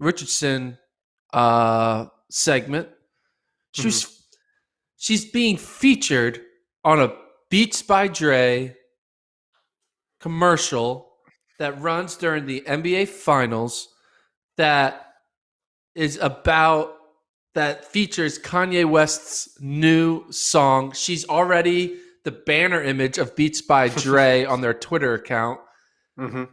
Richardson segment. Mhm. She's being featured on a Beats by Dre commercial that runs during the NBA Finals that is about that features Kanye West's new song. She's already the banner image of Beats by Dre on their Twitter account. Mhm.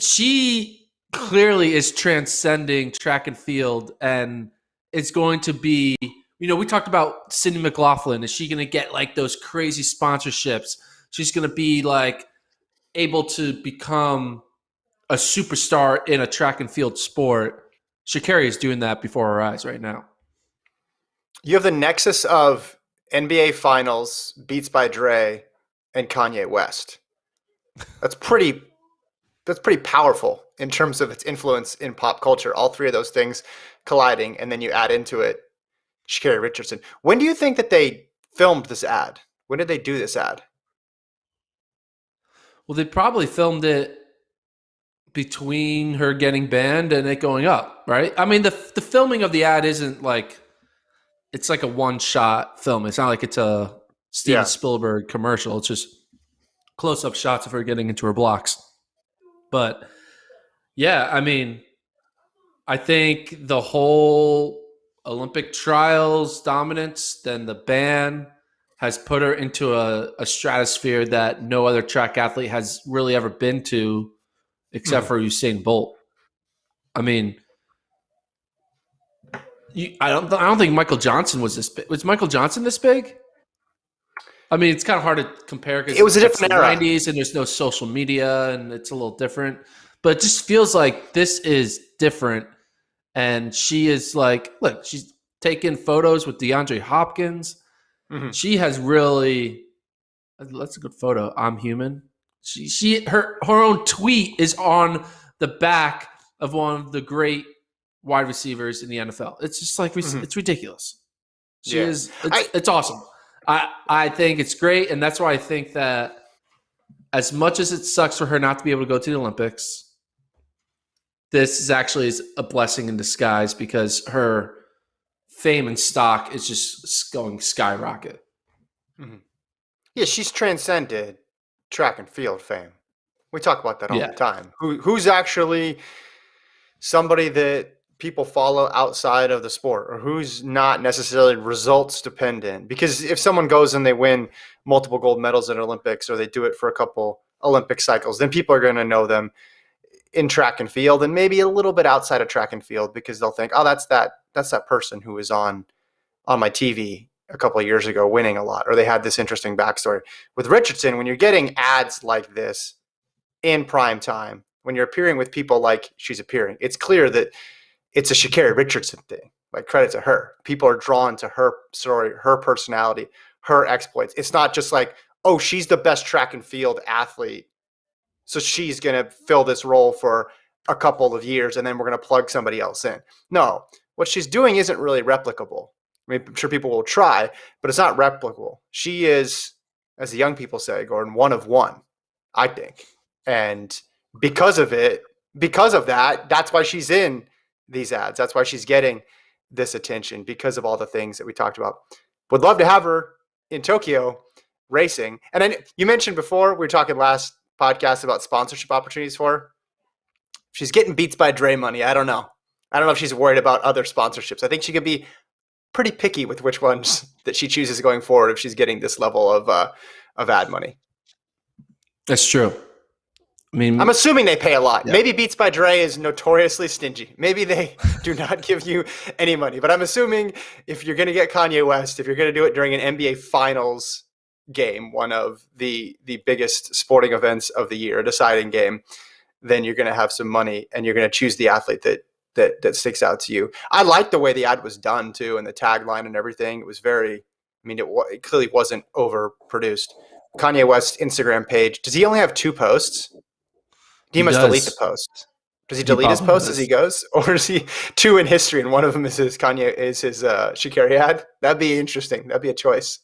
She clearly is transcending track and field, and it's going to be, we talked about Sydney McLaughlin. Is she going to get like those crazy sponsorships? She's going to be like able to become a superstar in a track and field sport. Sha'Carri is doing that before our eyes right now. You have the nexus of NBA Finals, Beats by Dre, and Kanye West. That's pretty powerful in terms of its influence in pop culture. All three of those things colliding, and then you add into it Sha'Carri Richardson. When do you think that they filmed this ad? When did they do this ad? Well, they probably filmed it between her getting banned and it going up, right? I mean, the filming of the ad isn't like, it's like a one-shot film. It's not like it's a Steven Yeah. Spielberg commercial. It's just close-up shots of her getting into her blocks. But yeah, I mean, I think the whole Olympic trials dominance, then the ban has put her into a stratosphere that no other track athlete has really ever been to, except for Usain Bolt. I mean, I don't think Michael Johnson was this big. Was Michael Johnson this big? I mean, it's kind of hard to compare because It was a it's the different era. 90s and there's no social media and it's a little different. But it just feels like this is different. And she is like, look, she's taking photos with DeAndre Hopkins. Mhm. She has really, that's a good photo. I'm human. Her own tweet is on the back of one of the great wide receivers in the NFL. It's just like, it's ridiculous. She Yeah. is, it's awesome. I think it's great. And that's why I think that as much as it sucks for her not to be able to go to the Olympics, this is actually a blessing in disguise because her fame and stock is just going skyrocket. Yeah, she's transcended track and field fame. We talk about that all the Yeah. time. Who's actually somebody that people follow outside of the sport, or who's not necessarily results dependent? Because if someone goes and they win multiple gold medals at Olympics, or they do it for a couple Olympic cycles, then people are going to know them in track and field, and maybe a little bit outside of track and field, because they'll think, oh, that's that person who was on my TV a couple of years ago winning a lot, or they had this interesting backstory. With Richardson, when you're getting ads like this in prime time, when you're appearing with people like she's appearing, it's clear that it's a Sha'Carri Richardson thing. Like, credit to her. People are drawn to her story, her personality, her exploits. It's not just like, oh, she's the best track and field athlete, so she's going to fill this role for a couple of years and then we're going to plug somebody else in. No, what she's doing isn't really replicable. I mean, I'm sure people will try, but it's not replicable. She is, as the young people say, Gordon, one of one, I think. And because of that, that's why she's in these ads. That's why she's getting this attention, because of all the things that we talked about. Would love to have her in Tokyo racing. And then you mentioned before, we were talking last podcast about sponsorship opportunities for her. She's getting Beats by Dre money. I don't know. I don't know if she's worried about other sponsorships. I think she could be pretty picky with which ones that she chooses going forward if she's getting this level of ad money. That's true. I mean, I'm assuming they pay a lot. Yeah. Maybe Beats by Dre is notoriously stingy. Maybe they do not give you any money. But I'm assuming if you're going to get Kanye West, if you're going to do it during an NBA Finals game, one of the biggest sporting events of the year, a deciding game, then you're going to have some money and you're going to choose the athlete that sticks out to you. I like the way the ad was done too, and the tagline and everything. It was very, I mean, it clearly wasn't overproduced. Kanye West's Instagram page, does he only have 2 posts? He must delete the posts. Does he delete his posts as he goes? Or is he 2 in history and one of them is his Sha'Carri ad? That'd be interesting. That'd be a choice.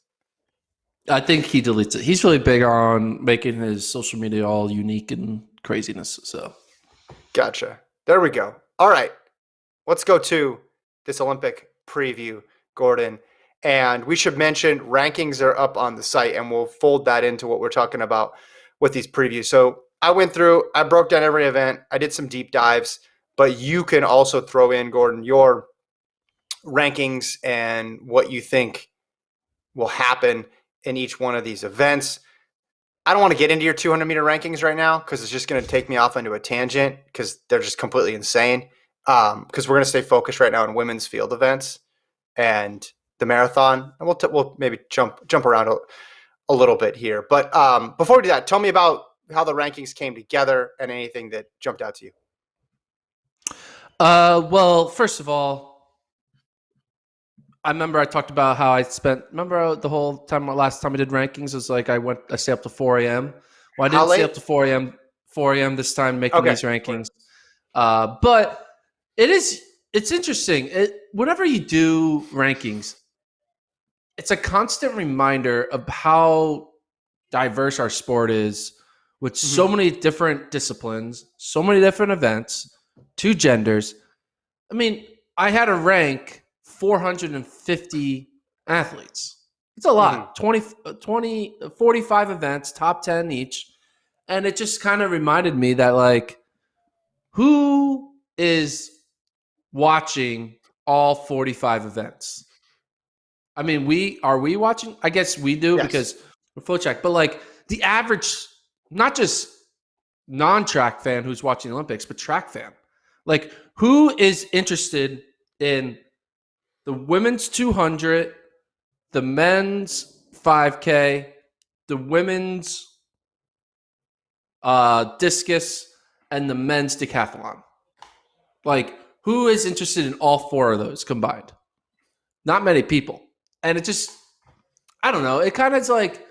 I think he deletes it. He's really big on making his social media all unique and craziness. So, gotcha. There we go. All right. let's go to this Olympic preview, Gordon. And we should mention rankings are up on the site, and we'll fold that into what we're talking about with these previews. So I went through, I broke down every event, I did some deep dives, but you can also throw in, Gordon, your rankings and what you think will happen in each one of these events. I don't want to get into your 200-meter rankings right now because it's just going to take me off into a tangent because they're just completely insane. Because we're going to stay focused right now on women's field events and the marathon, and we'll maybe jump around a little bit here. But before we do that, tell me about how the rankings came together and anything that jumped out to you. Well, first of all, I remember I talked about how I spent. Remember the whole time last time I did rankings was like I stayed up to 4 a.m. Well, I didn't stay up to 4 a.m. 4 a.m. this time making these rankings. But it's interesting. Whenever you do rankings, it's a constant reminder of how diverse our sport is, with so many different disciplines, so many different events, 2 genders. I mean, I had to rank 450 athletes. It's a lot. 45 events, top 10 each. And it just kind of reminded me that, like, who is watching all 45 events? I mean, are we watching? I guess we do because we're FloTrack. But like the average, not just non-track fan who's watching the Olympics, but track fan. Like, who is interested in the women's 200, the men's 5K, the women's discus, and the men's decathlon? Like, who is interested in all 4 of those combined? Not many people. And it just, I don't know. It kind of is like,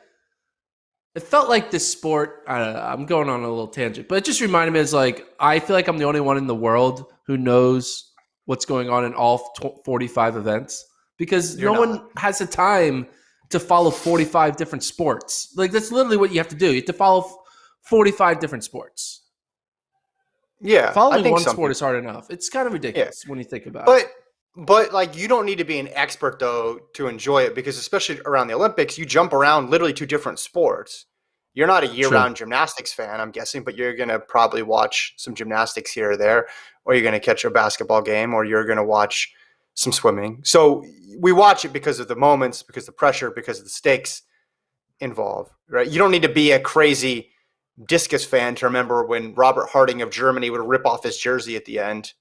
it felt like this sport, I don't know, I'm going on a little tangent, but it just reminded me, it's like, I feel like I'm the only one in the world who knows what's going on in all 45 events, because no one has the time to follow 45 different sports. Like, that's literally what you have to do. You have to follow 45 different sports. Yeah. Following one sport is hard enough. It's kind of ridiculous when you think about it. But like, you don't need to be an expert though to enjoy it, because especially around the Olympics, you jump around literally to different sports. You're not a year-round gymnastics fan, I'm guessing, but you're going to probably watch some gymnastics here or there, or you're going to catch a basketball game, or you're going to watch some swimming. So we watch it because of the moments, because of the pressure, because of the stakes involved, right? You don't need to be a crazy discus fan to remember when Robert Harding of Germany would rip off his jersey at the end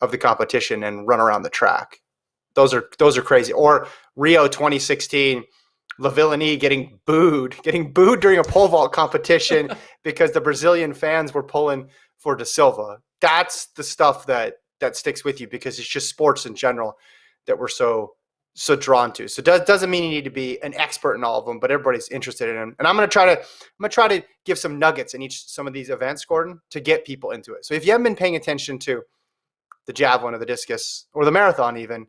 of the competition and run around the track. Those are crazy. Or Rio 2016, Lavillinie getting booed during a pole vault competition because the Brazilian fans were pulling for Da Silva. That's the stuff that sticks with you, because it's just sports in general that we're so drawn to. So doesn't mean you need to be an expert in all of them, but everybody's interested in them. And I'm gonna try to give some nuggets in some of these events, Gordon, to get people into it. So if you haven't been paying attention to the javelin or the discus or the marathon even,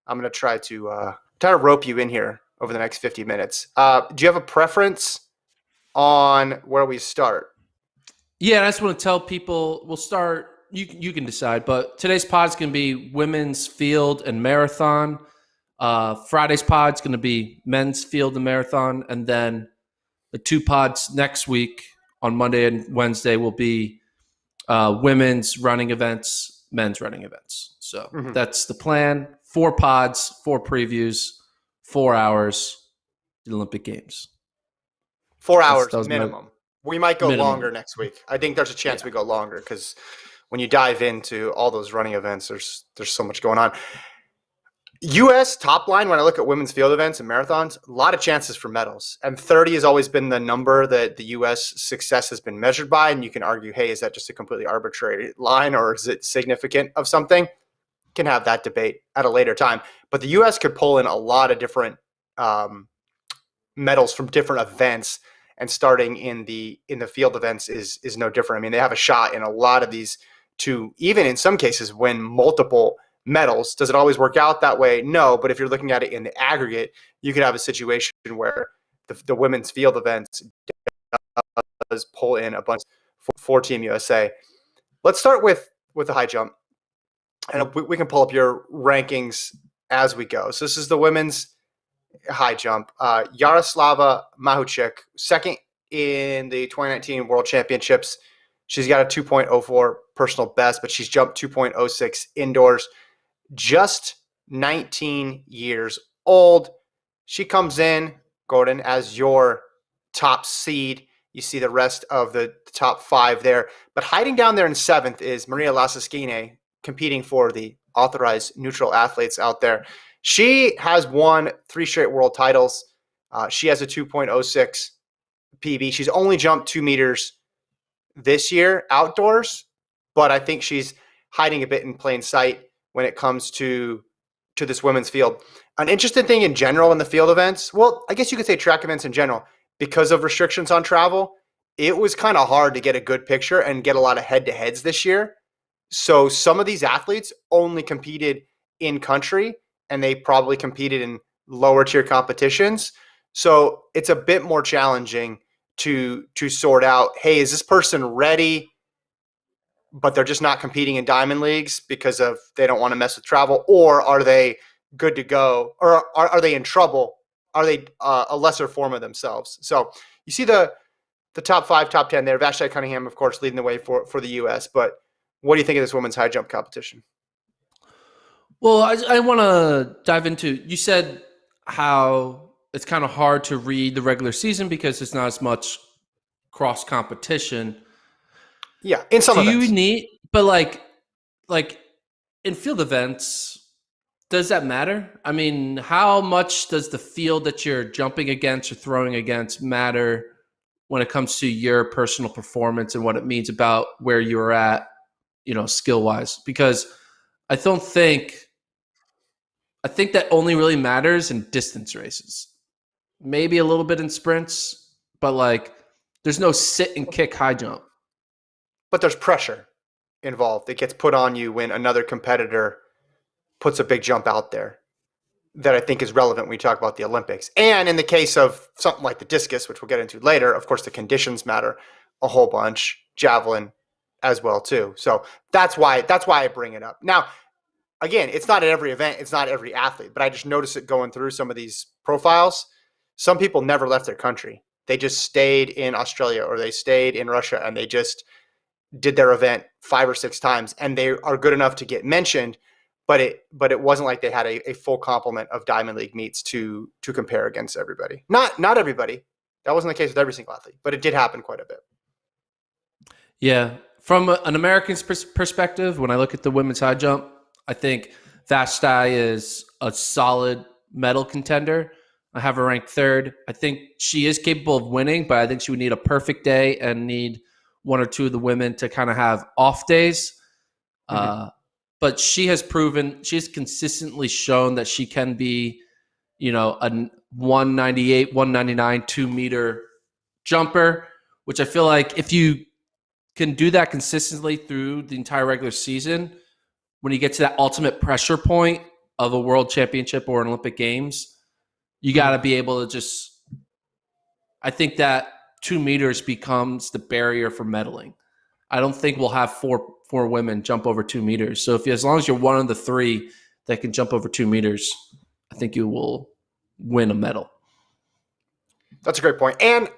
I'm going to try to rope you in here over the next 50 minutes. Do you have a preference on where we start? Yeah, I just want to tell people we'll start. You can decide, but today's pod is going to be women's field and marathon. Friday's pod is going to be men's field and marathon, and then the 2 pods next week on Monday and Wednesday will be women's running events, men's running events. So that's the plan. 4 pods, 4 previews, 4 hours, the Olympic Games. 4 hours minimum. We might go longer next week. I think there's a chance we go longer, because when you dive into all those running events, there's so much going on. U.S. top line, when I look at women's field events and marathons, a lot of chances for medals. And 30 has always been the number that the U.S. success has been measured by. And you can argue, hey, is that just a completely arbitrary line, or is it significant of something? Can have that debate at a later time. But the U.S. could pull in a lot of different medals from different events. And starting in the field events is no different. I mean, they have a shot in a lot of these to, even in some cases, win multiple medals. Does it always work out that way? No, but if you're looking at it in the aggregate, you could have a situation where the women's field events does pull in a bunch for Team USA. Let's start with the high jump. And we can pull up your rankings as we go. So this is the women's high jump. Yaroslava Mahuchik, second in the 2019 World Championships. She's got a 2.04 personal best, but she's jumped 2.06 indoors. Just 19 years old. She comes in, Gordon, as your top seed. You see the rest of the top 5 there. But hiding down there in 7th is Maria Laschine, competing for the authorized neutral athletes out there. She has won 3 straight world titles. She has a 2.06 PB. She's only jumped 2 meters this year outdoors, but I think she's hiding a bit in plain sight when it comes to this women's field. An interesting thing in general in the field events, well, I guess you could say track events in general, because of restrictions on travel, it was kind of hard to get a good picture and get a lot of head-to-heads this year. So some of these athletes only competed in country, and they probably competed in lower tier competitions. So it's a bit more challenging to sort out, hey, is this person ready, but they're just not competing in diamond leagues because of they don't want to mess with travel, or are they good to go, or are they in trouble? Are they a lesser form of themselves? So you see the top 5, top 10 there. Vashti Cunningham, of course, leading the way for the U.S. But what do you think of this women's high jump competition? Well, I want to dive into, you said how it's kind of hard to read the regular season because there's not as much cross competition. Yeah, in some Do events. you need, but like in field events, does that matter? I mean, how much does the field that you're jumping against or throwing against matter when it comes to your personal performance and what it means about where you're at, skill wise? Because I don't think, I think that only really matters in distance races. Maybe a little bit in sprints, but like there's no sit and kick high jump. But there's pressure involved that gets put on you when another competitor puts a big jump out there that I think is relevant when we talk about the Olympics. And in the case of something like the discus, which we'll get into later, of course, the conditions matter a whole bunch. Javelin as well too. So that's why I bring it up. Now, again, it's not at every event, it's not every athlete, but I just notice it going through some of these profiles. Some people never left their country. They just stayed in Australia or they stayed in Russia and they just did their event 5 or 6 times, and they are good enough to get mentioned, but it wasn't like they had a full complement of Diamond League meets to compare against everybody. Not everybody. That wasn't the case with every single athlete, but it did happen quite a bit. Yeah. From an American's perspective, when I look at the women's high jump, I think Vashti is a solid medal contender. I have her ranked 3rd. I think she is capable of winning, but I think she would need a perfect day and need one or two of the women to kind of have off days. But she has consistently shown that she can be, a 198, 199, 2-meter jumper, which I feel like if you can do that consistently through the entire regular season, when you get to that ultimate pressure point of a world championship or an Olympic Games, you got to be able to I think that 2 meters becomes the barrier for medaling. I don't think we'll have four women jump over 2 meters. So as long as you're one of the 3 that can jump over 2 meters, I think you will win a medal. That's a great point. And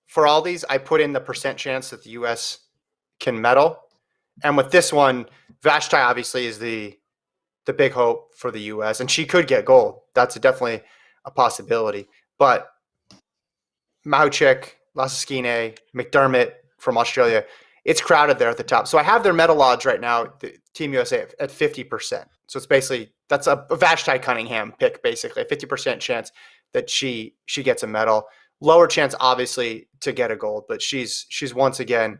for all these, I put in the percent chance that the U.S. can medal. And with this one, Vashti obviously is the big hope for the U.S. and she could get gold. That's definitely a possibility. But Mahuchik, Laschine, McDermott from Australia, it's crowded there at the top. So I have their medal odds right now, the Team USA, at 50%. So it's basically, that's a Vashti Cunningham pick, basically, a 50% chance that she gets a medal. Lower chance, obviously, to get a gold, but she's once again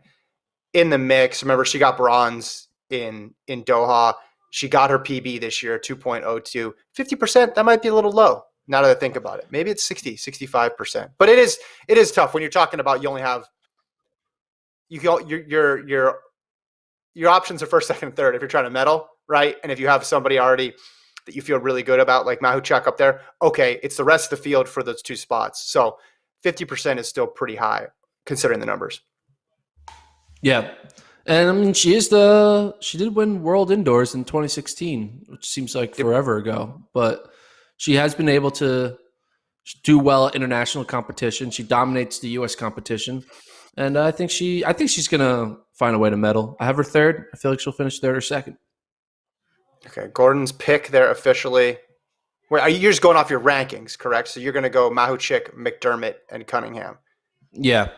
in the mix. Remember, she got bronze in Doha. She got her PB this year, 2.02. 50%, that might be a little low. Now that I think about it, maybe it's 60, 65%. But it is tough when you're talking about you only have your options are 1st, 2nd, and 3rd if you're trying to medal, right? And if you have somebody already that you feel really good about, like Mahuchik up there, okay, it's the rest of the field for those 2 spots. So 50% is still pretty high considering the numbers. Yeah. And I mean, she did win World Indoors in 2016, which seems like forever ago, but she has been able to do well at international competition. She dominates the U.S. competition, and I think she's gonna find a way to medal. I have her third. I feel like she'll finish third or second. Okay, Gordon's pick there officially. Wait, you're just going off your rankings, correct? So you're going to go Mahuchik, McDermott, and Cunningham. Yeah,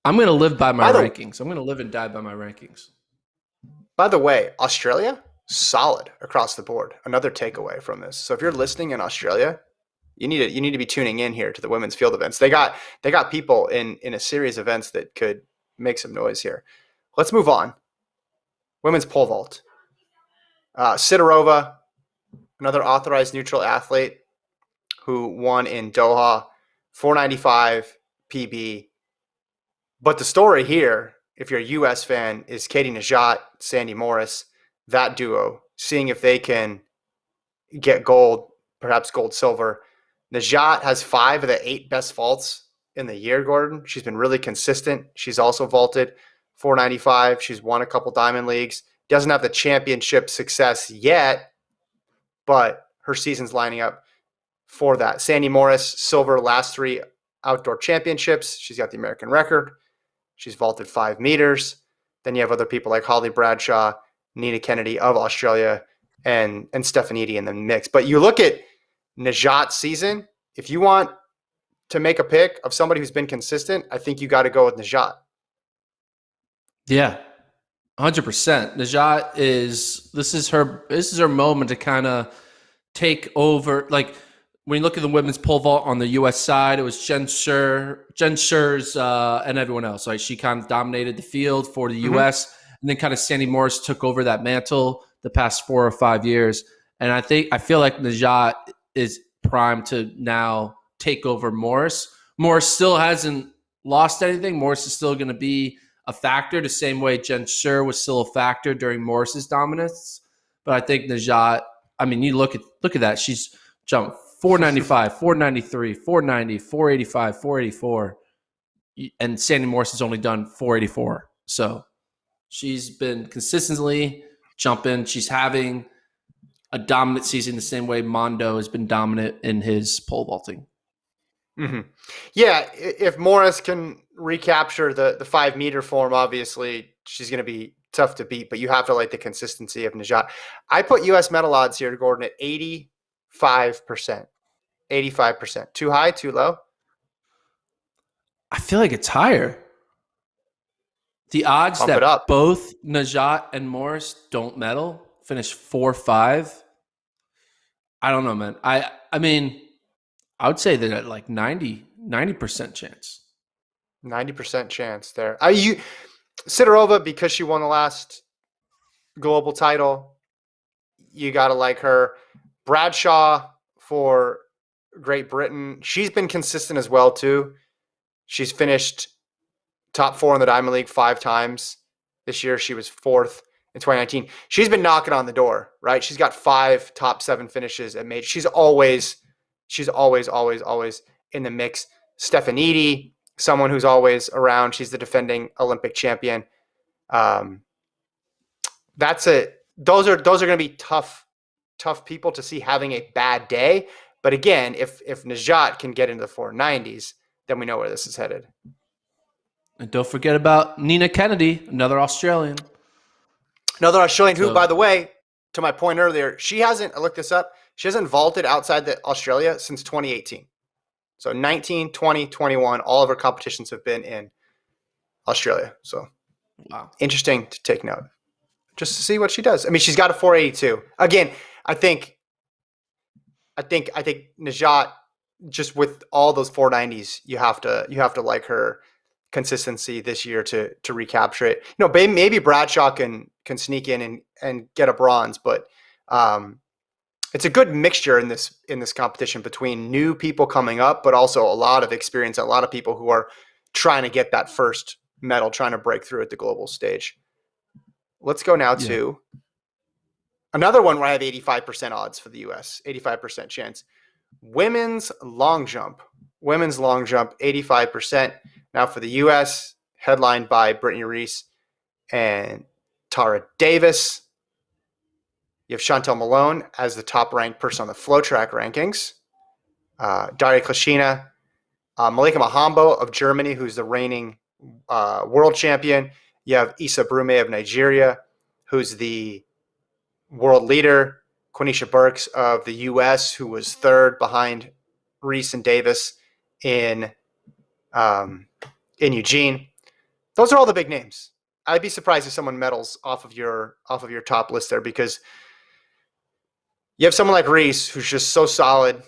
I'm gonna live by my By the rankings. I'm gonna live and die by my rankings. by the way, Australia solid across the board. Another takeaway from this. So if you're listening in Australia, you need to be tuning in here to the women's field events. They got people in a series of events that could make some noise here. Let's move on. Women's pole vault. Sidorova, another authorized neutral athlete who won in Doha, 495 PB. But the story here, if you're a U.S. fan, is Katie Najat, Sandy Morris, that duo, seeing if they can get gold, perhaps gold, silver. Najat has 5 of the 8 best vaults in the year, Gordon. She's been really consistent. She's also vaulted 495. She's won a couple Diamond Leagues. Doesn't have the championship success yet, but her season's lining up for that. Sandy Morris, silver last 3 outdoor championships. She's got the American record. She's vaulted 5 meters. Then you have other people like Holly Bradshaw, Nina Kennedy of Australia, and Stefanidi in the mix. But you look at Najat's season, if you want to make a pick of somebody who's been consistent, I think you got to go with Najat. Yeah, 100%. Najat this is her moment to kind of take over. Like when you look at the women's pole vault on the U.S. side, it was Jen Scher's, and everyone else. Like she kind of dominated the field for the U.S. And then kind of Sandy Morris took over that mantle the past 4 or 5 years. And I feel like Najat is primed to now take over Morris. Morris still hasn't lost anything. Morris is still going to be a factor the same way Jen Scher was still a factor during Morris's dominance. But I think Najat, I mean, you look at that. She's jumped 495, 493, 490, 485, 484. And Sandy Morris has only done 484. So she's been consistently jumping. She's having a dominant season the same way Mondo has been dominant in his pole vaulting. Mm-hmm. Yeah, if Morris can recapture the 5 meter form, obviously she's going to be tough to beat, but you have to like the consistency of Najat. I put U.S. medal odds here, Gordon, at 85%. 85%. Too high, too low? I feel like it's higher. The odds Pump it that up. both Najat and Morris don't medal, finish 4-5. I don't know, man. I mean, I would say that at like 90% chance. 90% chance there. Sidorova, because she won the last global title, you got to like her. Bradshaw for Great Britain. She's been consistent as well, too. She's finished top 4 in the Diamond League 5 times. This year, she was 4th in 2019. She's been knocking on the door, right? She's got 5 top 7 finishes at major. She's always in the mix. Stefanidi, someone who's always around. She's the defending Olympic champion. That's it. Those are going to be tough people to see having a bad day. But again, if Najat can get into the 490s, then we know where this is headed. And don't forget about Nina Kennedy, another Australian. Who, by the way, to my point earlier, I looked this up, she hasn't vaulted outside the Australia since 2018. So 19, 20, 21, all of her competitions have been in Australia. So wow, interesting to take note. Just to see what she does. I mean, she's got a 482. Again, I think Najat, just with all those 490s, you have to like her consistency this year to recapture it. You know, maybe Bradshaw can sneak in and get a bronze, but it's a good mixture in this competition between new people coming up, but also a lot of experience, a lot of people who are trying to get that first medal, trying to break through at the global stage. Let's go now to another one where I have 85% odds for the U.S., 85% chance. Women's long jump, 85%. Now for the U.S., headlined by Brittany Reese and Tara Davis. You have Chantel Malone as the top-ranked person on the FloTrack rankings. Daria Klashina, Malaika Mahambo of Germany, who's the reigning world champion. You have Issa Brume of Nigeria, who's the world leader. Quenisha Burks of the U.S., who was third behind Reese and Davis in Eugene. Those are all the big names. I'd be surprised if someone medals off of your top list there, because you have someone like Reese, who's just so solid.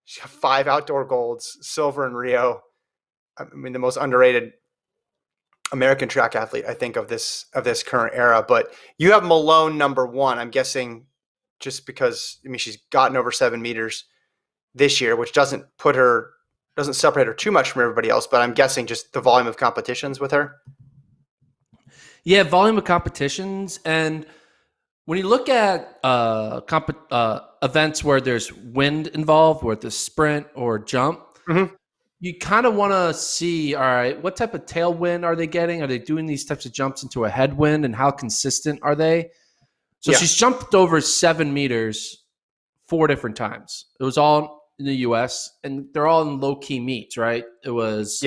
She's got 5 outdoor golds, silver in Rio. I mean, the most underrated American track athlete, I think, of this current era. But you have Malone number 1. I'm guessing just because, I mean, she's gotten over 7 meters this year, which doesn't separate her too much from everybody else. But I'm guessing just the volume of competitions with her. Yeah, volume of competitions. And when you look at events where there's wind involved, where it's sprint or jump, you kind of want to see, all right, what type of tailwind are they getting? Are they doing these types of jumps into a headwind, and how consistent are they? So she's jumped over 7 meters 4 different times. It was all in the U.S., and they're all in low-key meets, right? It was,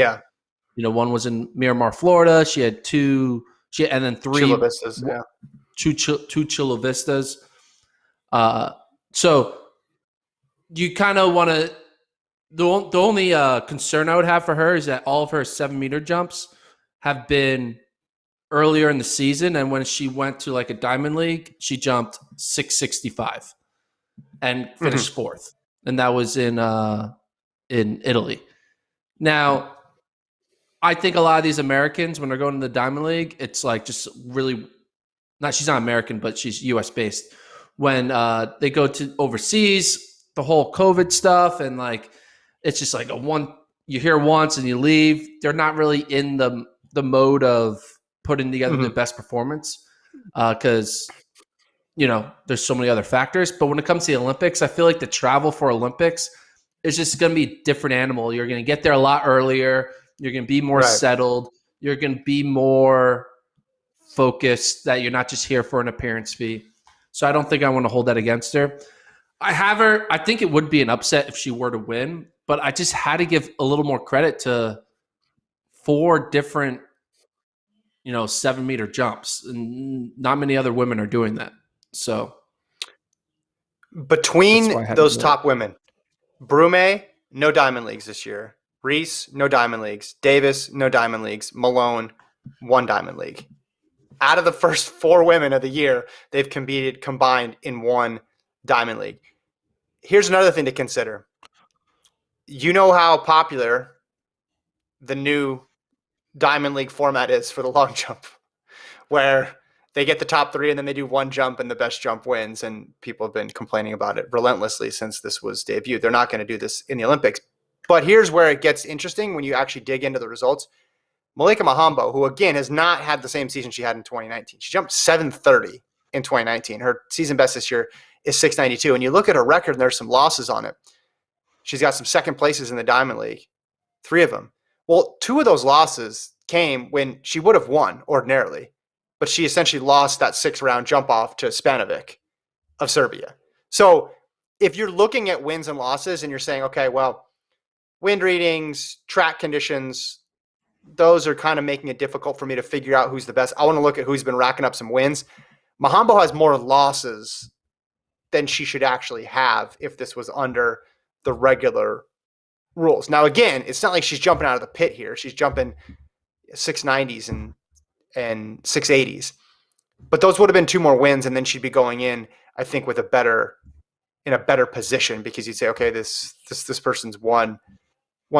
one was in Miramar, Florida. She had 2, and then 3 Chula Vistas, two Chula Vistas. So you kind of want to. The only concern I would have for her is that all of her 7-meter jumps have been earlier in the season, and when she went to like a Diamond League, she jumped 665 and finished 4th, and that was in Italy. Now, I think a lot of these Americans, when they're going to the Diamond League, it's like just really she's not American, but she's U.S. based. When they go to overseas, the whole COVID stuff, and like it's just like you hear once and you leave. They're not really in the mode of putting together the best performance because there's so many other factors. But when it comes to the Olympics, I feel like the travel for Olympics is just going to be a different animal. You're going to get there a lot earlier. You're going to be more settled. You're going to be more focused, that you're not just here for an appearance fee. So I don't think I want to hold that against her. I think it would be an upset if she were to win, but I just had to give a little more credit to 4 different, 7-meter jumps, and not many other women are doing that. So between those top women, Brume, no Diamond Leagues this year. Reese, no Diamond Leagues. Davis, no Diamond Leagues. Malone, 1 Diamond League. Out of the first 4 women of the year, they've competed combined in 1 Diamond League. Here's another thing to consider. You know how popular the new Diamond League format is for the long jump, where they get the top 3 and then they do 1 jump and the best jump wins. And people have been complaining about it relentlessly since this was debuted. They're not going to do this in the Olympics. But here's where it gets interesting when you actually dig into the results. Malaika Mahambo, who again has not had the same season she had in 2019. She jumped 730 in 2019. Her season best this year is 692. And you look at her record and there's some losses on it. She's got some second places in the Diamond League, 3 of them. Well, 2 of those losses came when she would have won ordinarily, but she essentially lost that 6-round jump off to Spanovic of Serbia. So if you're looking at wins and losses and you're saying, okay, well, wind readings, track conditions, those are kind of making it difficult for me to figure out who's the best. I want to look at who's been racking up some wins. Mahambo has more losses than she should actually have if this was under the regular rules. Now, again, it's not like she's jumping out of the pit here. She's jumping 690s and 680s. But those would have been 2 more wins, and then she'd be going in, I think, in a better position, because you'd say, okay, this person's won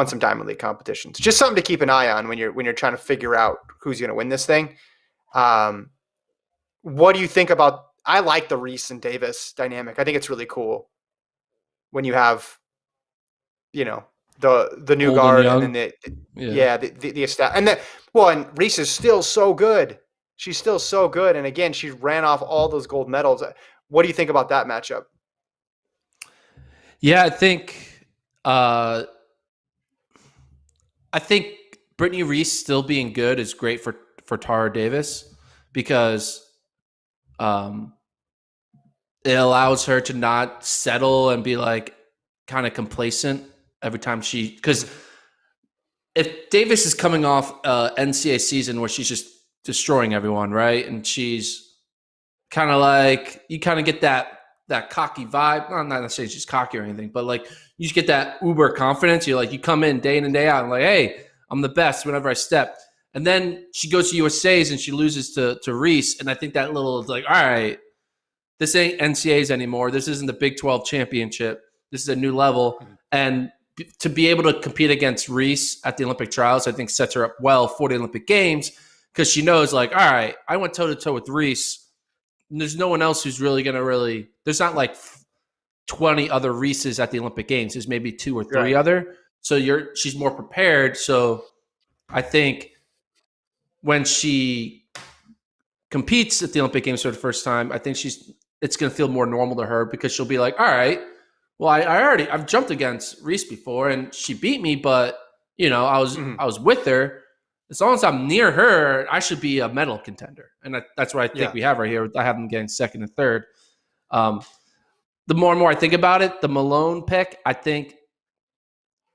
some Diamond League competitions. Just something to keep an eye on when you're trying to figure out who's going to win this thing. What do you think about? I like the Reese and Davis dynamic. I think it's really cool when you have, the new guard and then the established. And Reese is still so good. She's still so good. And again, she ran off all those gold medals. What do you think about that matchup? Yeah, I think Brittany Reese still being good is great for Tara Davis, because Um, it allows her to not settle and be like kind of complacent every time because if Davis is coming off NCAA season where she's just destroying everyone, right? And she's kind of like, you kind of get that cocky vibe. Well, not necessarily she's cocky or anything, but like you just get that uber confidence. You're like, you come in day and day out and like, hey, I'm the best whenever I step. And then she goes to USA's and she loses to Reese. And I think that little is like, all right, this ain't NCAAs anymore. This isn't the Big 12 championship. This is a new level. And to be able to compete against Reese at the Olympic trials, I think sets her up well for the Olympic Games because she knows like, all right, I went toe to toe with Reese. And there's no one else who's really going to there's not like 20 other Reeses at the Olympic Games. There's maybe 2 or 3 other. So she's more prepared. So I think when she competes at the Olympic Games for the first time, I think it's going to feel more normal to her because she'll be like, all right, well, I've jumped against Reese before and she beat me, but I was with her. As long as I'm near her, I should be a medal contender. And that's what I think we have right here. I have them getting second and third. The more and more I think about it, the Malone pick, I think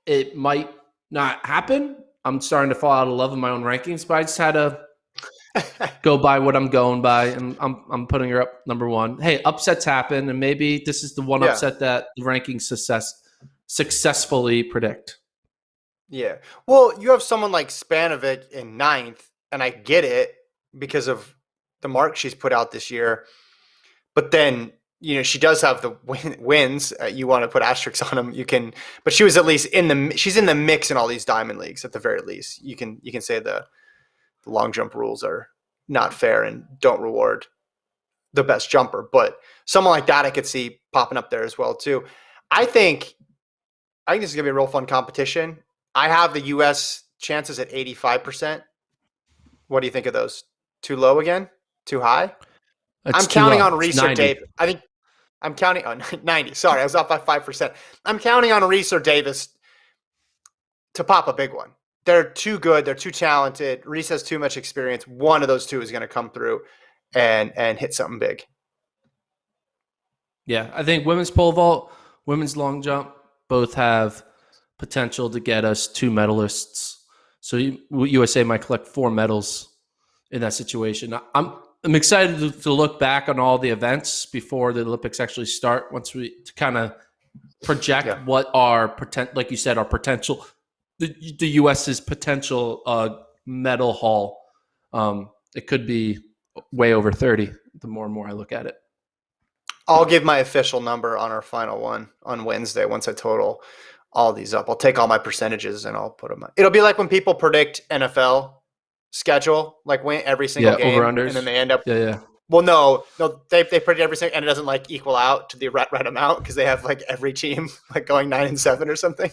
it might not happen. I'm starting to fall out of love with my own rankings, but I just had to go by what I'm going by, and I'm putting her up number 1. Hey, upsets happen, and maybe this is the one upset that the rankings successfully predict. Yeah. Well, you have someone like Spanovic in 9th, and I get it because of the mark she's put out this year. But then, she does have the wins. You want to put asterisks on them, you can. But she was at least she's in the mix in all these diamond leagues at the very least. You can say the long jump rules are not fair and don't reward the best jumper. But someone like that I could see popping up there as well too. I think this is going to be a real fun competition. I have the U.S. chances at 85%. What do you think of those? Too low again? Too high? I'm counting on Reese or Davis. I think I'm counting on 90. Sorry, I was off by 5%. I'm counting on Reese or Davis to pop a big one. They're too good. They're too talented. Reese has too much experience. One of those two is going to come through and hit something big. Yeah, I think women's pole vault, women's long jump both have potential to get us 2 medalists. So USA might collect 4 medals in that situation. I'm excited to look back on all the events before the Olympics actually start. Once we kind of project what our like you said, our potential, the US's potential medal haul. It could be way over 30. The more and more I look at it. I'll give my official number on our final one on Wednesday once I total all these up. I'll take all my percentages and I'll put them. It'll be like when people predict NFL schedule, like win every single game, over-unders. And then they end up. Yeah. Well, no, they predict every single, and it doesn't like equal out to the right amount because they have like every team like going 9-7 or something.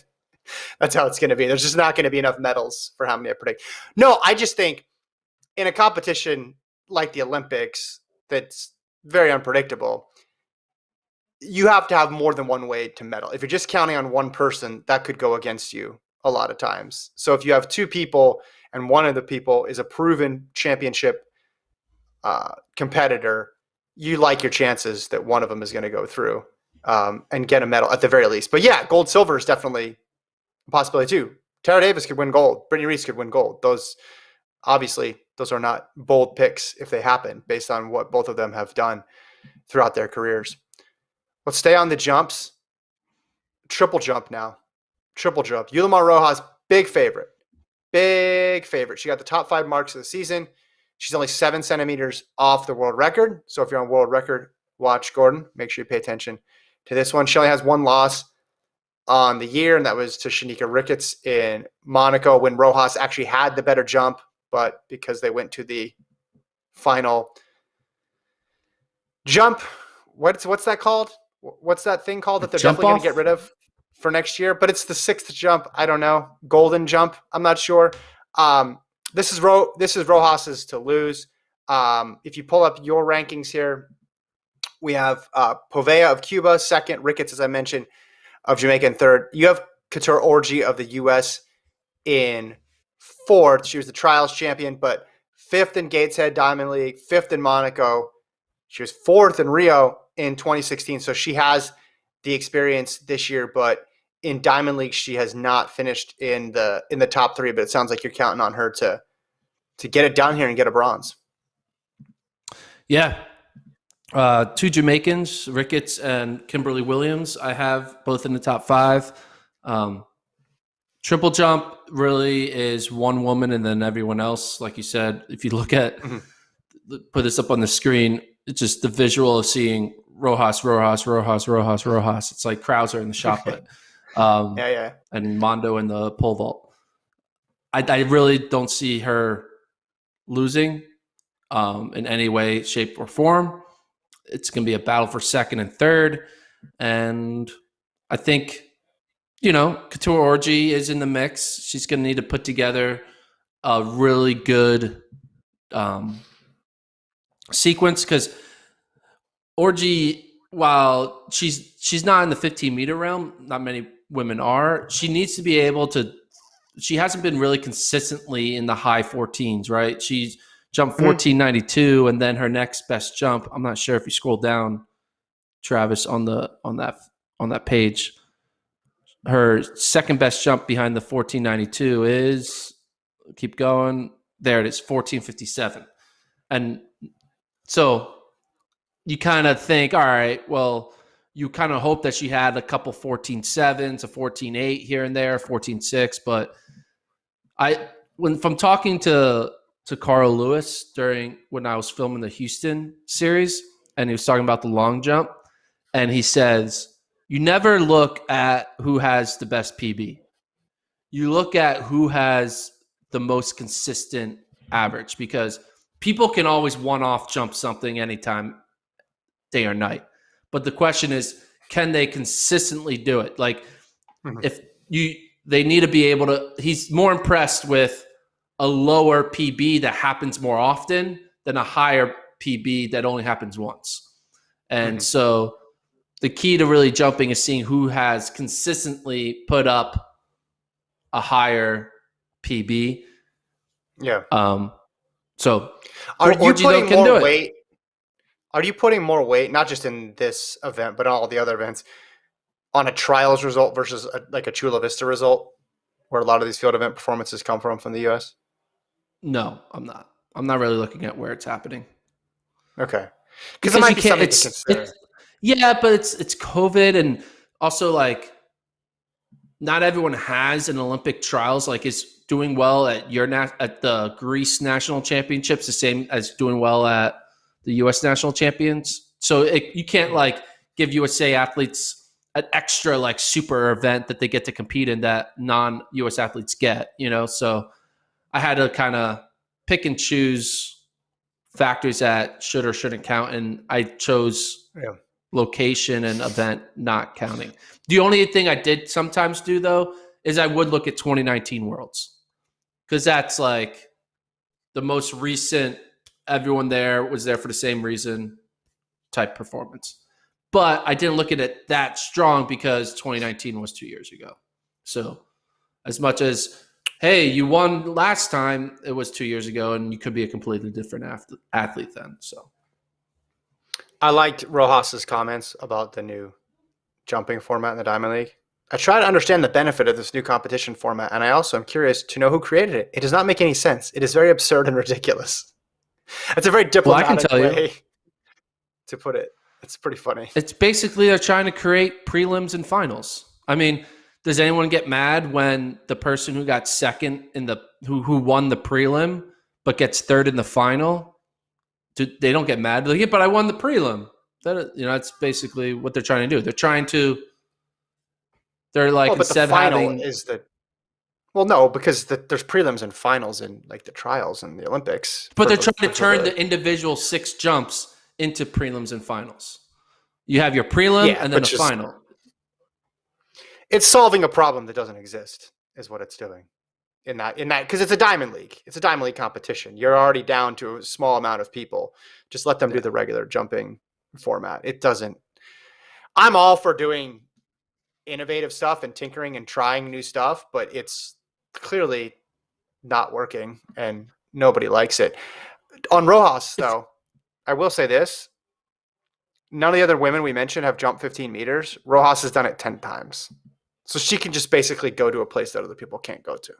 That's how it's going to be. There's just not going to be enough medals for how many I predict. No, I just think in a competition like the Olympics that's very unpredictable, you have to have more than one way to medal. If you're just counting on one person, that could go against you a lot of times. So if you have 2 people and one of the people is a proven championship competitor, you like your chances that one of them is going to go through and get a medal at the very least. But yeah, gold, silver is definitely a possibility too. Tara Davis could win gold. Brittany Reese could win gold. Those are not bold picks if they happen based on what both of them have done throughout their careers. Let's stay on the jumps. Triple jump now. Triple jump. Yulimar Rojas, big favorite. Big favorite. She got the top 5 marks of the season. She's only 7 centimeters off the world record. So if you're on world record watch, Gordon, make sure you pay attention to this one. She only has 1 loss on the year, and that was to Shanika Ricketts in Monaco when Rojas actually had the better jump, but because they went to the final jump, what's that called? What's that thing called that they're definitely going to get rid of for next year? But it's the 6th jump. I don't know. Golden jump. I'm not sure. This is Rojas's to lose. If you pull up your rankings here, we have Povea of Cuba, 2nd, Ricketts, as I mentioned, of Jamaica in 3rd. You have Couture Orji of the U.S. in 4th. She was the trials champion, but 5th in Gateshead Diamond League, 5th in Monaco. She was 4th in Rio in 2016, so she has the experience this year, but in Diamond League she has not finished in the top 3, but it sounds like you're counting on her to get it done here and get a bronze. Yeah. 2 Jamaicans, Ricketts and Kimberly Williams, I have both in the top 5. Triple jump really is one woman and then everyone else. Like you said, if you look at, put this up on the screen, it's just the visual of seeing Rojas. It's like Krauser in the shot put. And Mondo in the pole vault. I really don't see her losing in any way, shape, or form. It's going to be a battle for 2nd and 3rd. And I think, Couture Orgy is in the mix. She's going to need to put together a really good sequence, because Orgy, while she's not in the 15-meter realm, not many women are, she needs to be able to – she hasn't been really consistently in the high 14s, right? She's jumped 14.92, and then her next best jump, I'm not sure if you scroll down, Travis, on that page, her second best jump behind the 14.92 is, keep going, there it is, 14.57. And so you kind of think, all right, well, you kind of hope that she had a couple 14.7s, a 14.8 here and there, 14.6. But from talking to Carl Lewis when I was filming the Houston series, and he was talking about the long jump, and he says, you never look at who has the best PB. You look at who has the most consistent average, because people can always one-off jump something anytime, day or night. But the question is, can they consistently do it? Like, they need to be able to. He's more impressed with a lower PB that happens more often than a higher PB that only happens once. And so the key to really jumping is seeing who has consistently put up a higher PB. Yeah. So are you putting more weight? It. Are you putting more weight, not just in this event, but all the other events, on a trials result versus a Chula Vista result, where a lot of these field event performances come from the U.S.? No, I'm not. I'm not really looking at where it's happening. Okay. Because it might be something to consider. Yeah, but it's COVID, and also like not everyone has an Olympic trials, like is doing well at at the Greece national championships the same as doing well at the U.S. national champions. So you can't like give USA athletes an extra like super event that they get to compete in that non-US athletes get, So I had to kind of pick and choose factors that should or shouldn't count, and I chose location and event not counting. The only thing I did sometimes do, though, is I would look at 2019 Worlds, because that's like the most recent, everyone there was there for the same reason type performance. But I didn't look at it that strong because 2019 was 2 years ago. So as much as, hey, you won last time, it was 2 years ago, and you could be a completely different athlete then. So I liked Rojas's comments about the new jumping format in the Diamond League. I try to understand the benefit of this new competition format, and I also am curious to know who created it. It does not make any sense. It is very absurd and ridiculous. It's a very diplomatic way to put it. It's pretty funny. It's basically they're trying to create prelims and finals. I mean, does anyone get mad when the person who got second in who won the prelim but gets third in the final? They don't get mad. They're like, yeah, but I won the prelim. That's basically what they're trying to do. They're like, but instead the final of having is the. Well, no, because there's prelims and finals in like the trials and the Olympics. But they're trying to turn the individual 6 jumps into prelims and finals. You have your prelim and then a final. It's solving a problem that doesn't exist, is what it's doing. In that, because it's a Diamond League. It's a Diamond League competition. You're already down to a small amount of people. Just let them do the regular jumping format. It doesn't. I'm all for doing innovative stuff and tinkering and trying new stuff, but it's clearly not working and nobody likes it. On Rojas, though, I will say this. none of the other women we mentioned have jumped 15 meters. Rojas has done it 10 times. So she can just basically go to a place that other people can't go to.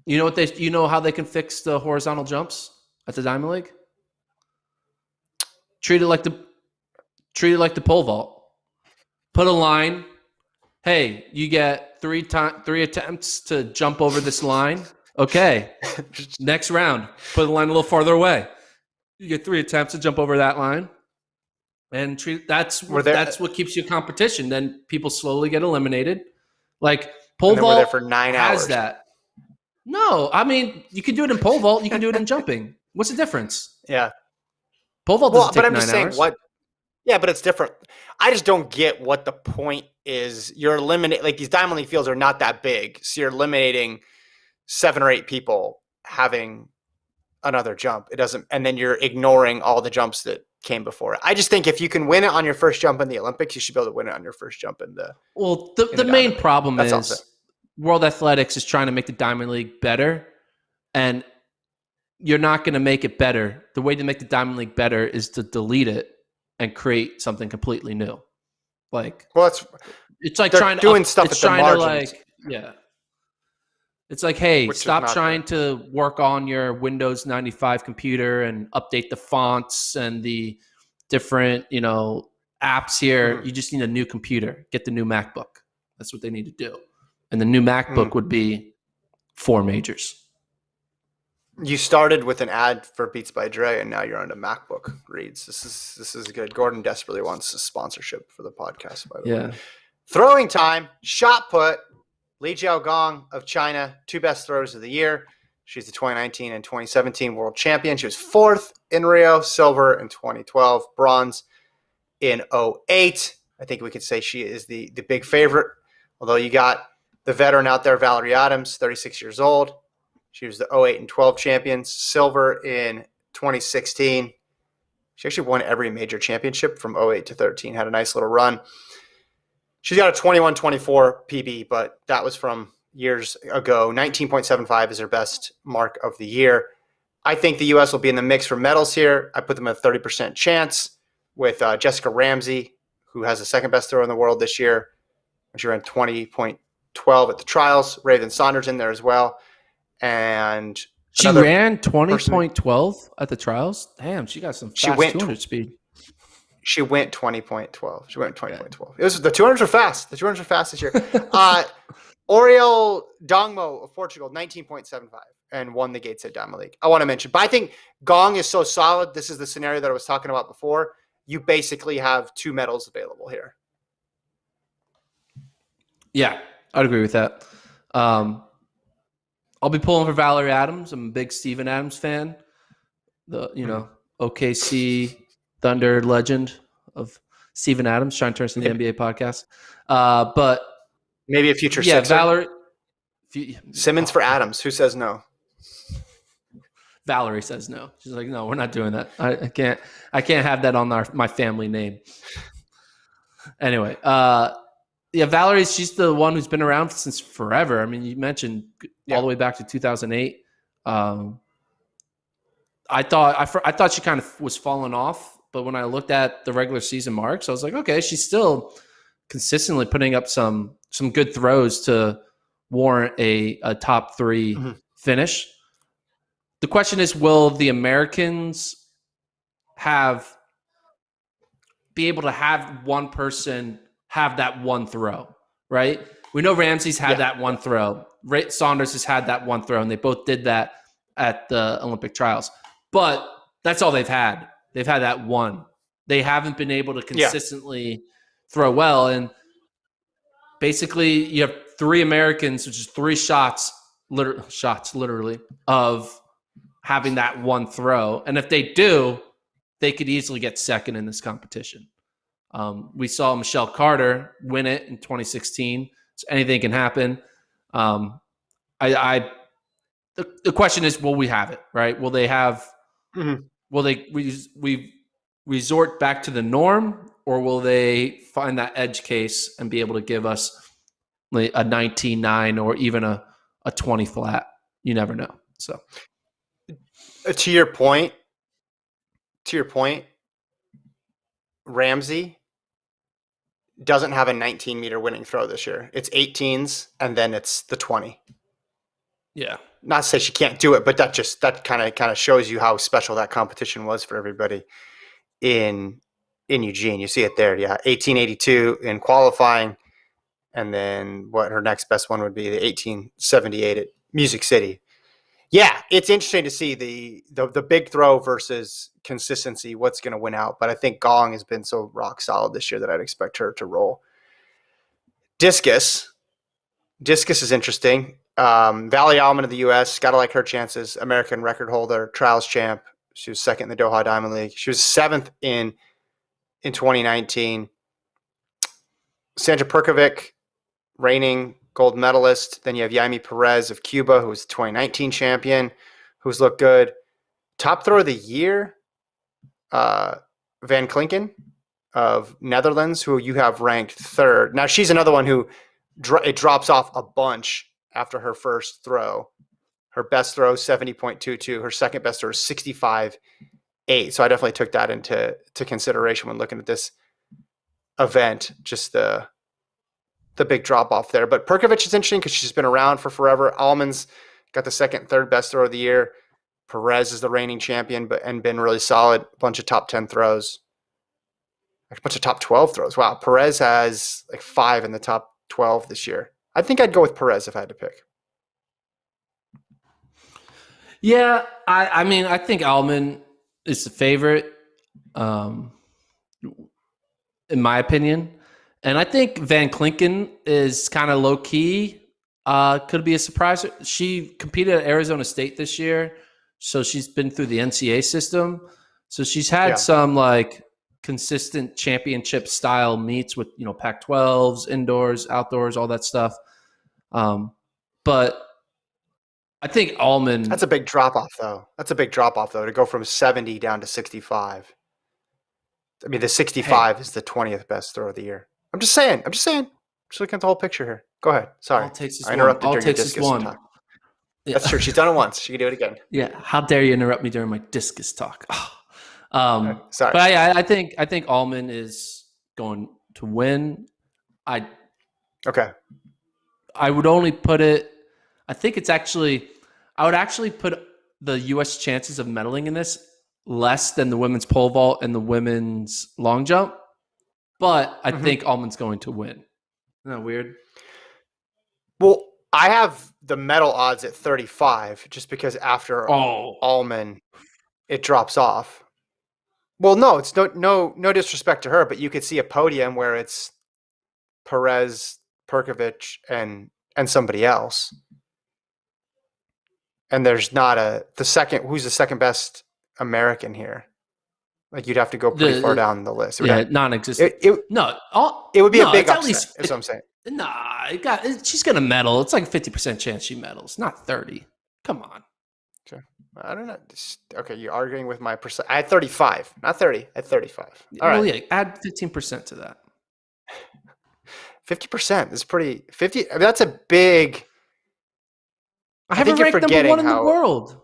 You know how they can fix the horizontal jumps at the Diamond League? Treat it like the pole vault. Put a line. Hey, you get three attempts to jump over this line. Okay. Next round, put the line a little farther away. You get 3 attempts to jump over that line. And that's what keeps you competition. Then people slowly get eliminated. Like pole vault we're there for 9 hours. That. No, I mean you can do it in pole vault. You can do it in jumping. What's the difference? Yeah, pole vault doesn't take 9 hours. But I'm just saying what. Yeah, but it's different. I just don't get what the point is. You're eliminating, like, these Diamond League fields are not that big, so you're eliminating 7 or 8 people having another jump. It doesn't, and then you're ignoring all the jumps that came before it. I just think if you can win it on your first jump in the Olympics, you should be able to win it on your first jump in the. Well, the main problem is World Athletics is trying to make the Diamond League better, and you're not going to make it better. The way to make the Diamond League better is to delete it and create something completely new. Like, well, it's like trying to doing stuff at the margins. It's like, hey, stop trying to work on your Windows 95 computer and update the fonts and the different, apps here. Mm-hmm. You just need a new computer. Get the new MacBook. That's what they need to do. And the new MacBook would be 4 majors. You started with an ad for Beats by Dre, and now you're on to MacBook reads. This is good. Gordon desperately wants a sponsorship for the podcast, by the way. Throwing time, shot put. Li Jiaogong of China, 2 best throwers of the year. She's the 2019 and 2017 world champion. She was 4th in Rio, silver in 2012, bronze in 2008. I think we could say she is the big favorite, although you got the veteran out there, Valerie Adams, 36 years old. She was the 2008 and 12 champions, silver in 2016. She actually won every major championship from 2008 to 13, had a nice little run. She's got a 21-24 PB, but that was from years ago. 19.75 is her best mark of the year. I think the U.S. will be in the mix for medals here. I put them at a 30% chance with Jessica Ramsey, who has the second best thrower in the world this year. She ran 20.12 at the trials. Raven Saunders in there as well. And she ran 20.12 at the trials? Damn, she got some fast 200 speed. She went 20.12. She went 20.12. It was the 200s were fast. The 200s were fast this year. Oriol Dongmo of Portugal, 19.75, and won the Gateshead Diamond League. I want to mention, but I think Gong is so solid. This is the scenario that I was talking about before. You basically have 2 medals available here. Yeah, I'd agree with that. I'll be pulling for Valerie Adams. I'm a big Steven Adams fan. The OKC Thunder legend of Steven Adams, trying to turn us into the NBA podcast. But maybe a future Sixer. Valerie Simmons for Adams. Who says no? Valerie says no. She's like, no, we're not doing that. I can't have that on my family name. Anyway, Valerie, she's the one who's been around since forever. I mean, you mentioned all the way back to 2008. I thought she kind of was falling off, but when I looked at the regular season marks, I was like, okay, she's still consistently putting up some good throws to warrant a top 3 finish. The question is, will the Americans be able to have one person have that one throw, right? We know Ramsey's had that one throw. Saunders has had that one throw, and they both did that at the Olympic trials. But that's all they've had. They've had that one. They haven't been able to consistently throw well. And basically, you have 3 Americans, which is 3 shots literally, of having that one throw. And if they do, they could easily get second in this competition. We saw Michelle Carter win it in 2016. So anything can happen. The question is, will we have it, right? Will they have? Will we resort back to the norm, or will they find that edge case and be able to give us a 19.9 or even a 20 flat? You never know. So, to your point, Ramsey doesn't have a 19-meter winning throw this year. It's 18s, and then it's the 20. Yeah. Not to say she can't do it, but that kind of shows you how special that competition was for everybody in Eugene. You see it there, yeah. 1882 in qualifying, and then what her next best one would be, the 1878 at Music City. Yeah, it's interesting to see the big throw versus consistency, what's going to win out. But I think Gong has been so rock solid this year that I'd expect her to roll. Discus is interesting. Valerie Adams of the U.S., got to like her chances. American record holder, trials champ. She was second in the Doha Diamond League. She was seventh in 2019. Sandra Perkovic, reigning gold medalist. Then you have Yaimi Perez of Cuba, who was the 2019 champion, who's looked good. Top thrower of the year, Van Klinken of Netherlands, who you have ranked third. Now, she's another one who it drops off a bunch after her first throw. Her best throw, 70.22. Her second best throw is 65.8. So I definitely took that into consideration when looking at this event, just the big drop off there. But Perkovic is interesting because she's been around for forever. Almond's got the second, third best throw of the year. Perez is the reigning champion, and been really solid. A bunch of top 10 throws. A bunch of top 12 throws. Wow. Perez has like 5 in the top 12 this year. I think I'd go with Perez if I had to pick. Yeah, I mean, I think Almond is the favorite, in my opinion. And I think Van Klinken is kind of low key. Could be a surprise. She competed at Arizona State this year, so she's been through the NCAA system. So she's had some like consistent championship style meets with, Pac-12s, indoors, outdoors, all that stuff. But I think Almond. That's a big drop off, though. To go from 70 down to 65. I mean, the 65 is the 20th best throw of the year. I'm just saying. Just looking at the whole picture here. Go ahead. Sorry. I interrupted during your discus talk. Yeah. That's true. She's done it once. She can do it again. Yeah. How dare you interrupt me during my discus talk? Sorry. But I think Almond is going to win. I would only put it. I think it's actually. I would actually put the U.S. chances of medaling in this less than the women's pole vault and the women's long jump. But I think Almond's going to win. Isn't that weird? Well, I have the medal odds at 35 just because after Almond, it drops off. Well, no, it's no disrespect to her, but you could see a podium where it's Perez, Perkovic, and somebody else. And there's not who's the second best American here? Like you'd have to go pretty far down the list. Non-existent. It would be a big upset. That's what I'm saying. She's going to medal. It's like a 50% chance she medals, not 30. Come on. Sure. I don't know. Okay, you're arguing with my percent. I had 35, not 30. At 35. All right. Yeah, add 15% to that. 50% is pretty. 50. I mean, that's a big. I haven't ranked number one in the world.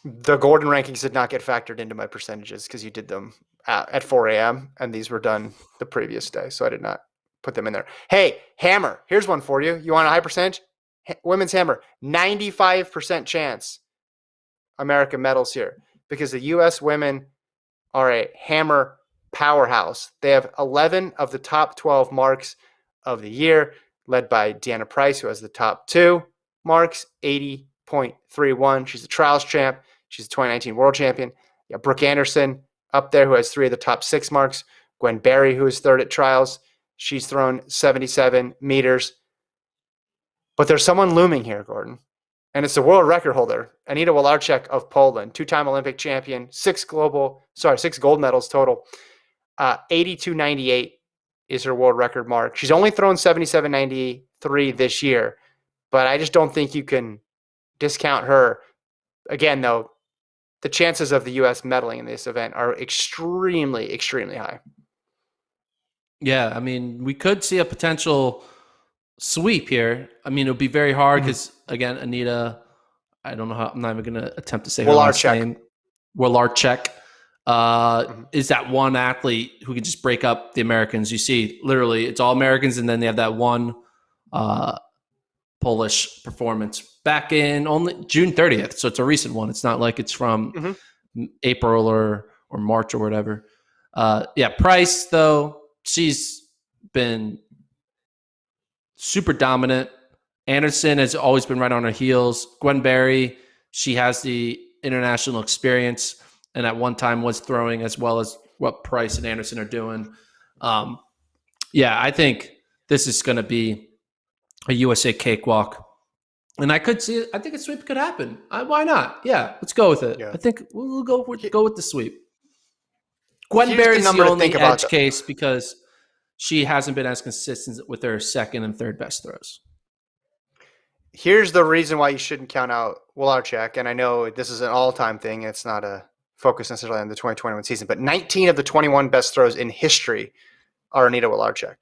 The Gordon rankings did not get factored into my percentages because you did them at 4 a.m. and these were done the previous day, so I did not put them in there. Hey, hammer, here's one for you. You want a high percentage? Women's hammer, 95% chance America medals here because the U.S. women are a hammer powerhouse. They have 11 of the top 12 marks of the year, led by Deanna Price, who has the top 2 marks, 80.31. She's a trials champ. She's a 2019 world champion. You got Brooke Anderson up there, who has 3 of the top 6 marks. Gwen Berry, who is third at trials. She's thrown 77 meters. But there's someone looming here, Gordon. And it's the world record holder, Anita Wilarchek of Poland, 2-time Olympic champion, 6 gold medals total. 82.98 is her world record mark. She's only thrown 77.93 this year, but I just don't think you can discount her. Again, though, the chances of the U.S. medaling in this event are extremely, extremely high. Yeah, I mean, we could see a potential sweep here. I mean, it'll be very hard because, again, Anita, I don't know how, I'm not even going to attempt to say her last name. Wilarchek. is that one athlete who can just break up the Americans. You see, literally, it's all Americans, and then they have that one Polish performance back in only June 30th. So it's a recent one. It's not like it's from April or March or whatever. Price, though, she's been super dominant. Anderson has always been right on her heels. Gwen Berry, she has the international experience and at one time was throwing as well as what Price and Anderson are doing. I think this is going to be a USA cakewalk. And I think a sweep could happen. Why not? Yeah, let's go with it. Yeah. I think we'll go with the sweep. Gwen Berry's the only edge case because she hasn't been as consistent with her second and third best throws. Here's the reason why you shouldn't count out Wilarchek, and I know this is an all-time thing. It's not a focus necessarily on the 2021 season, but 19 of the 21 best throws in history are Anita Wilarchek.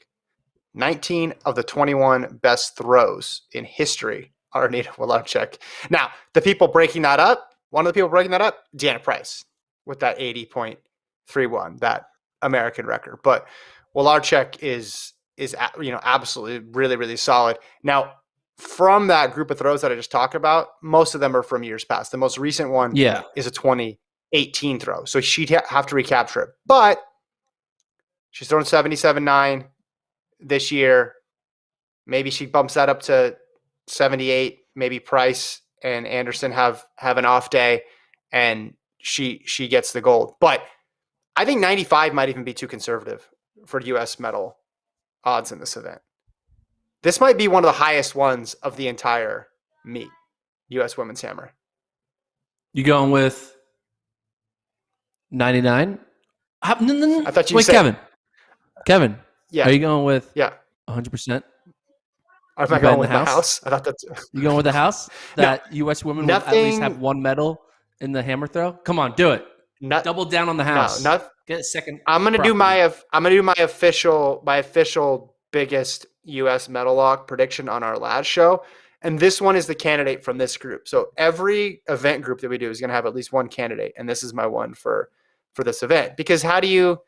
19 of the 21 best throws in history are Anita Wilarchek. Now, one of the people breaking that up, Deanna Price, with that 80.31, that American record. But Wilarchek is absolutely really, really solid. Now, from that group of throws that I just talked about, most of them are from years past. The most recent one is a 2018 throw. So she'd have to recapture it. But she's thrown 77.9 this year. Maybe she bumps that up to 78. Maybe Price and Anderson have an off day and she gets the gold. But I think 95 might even be too conservative for U.S. medal odds in this event. This might be one of the highest ones of the entire meet, U.S. women's hammer. You going with 99? No. I thought you said Kevin. Yeah. Are you going with 100%? I'm not going with the house. I thought that's you going with the house? That U.S. women will at least have one medal in the hammer throw? Come on, do it. Double down on the house. Get a second. I'm gonna do my official biggest U.S. medal lock prediction on our last show, and this one is the candidate from this group. So every event group that we do is going to have at least one candidate, and this is my one for this event. Because how do you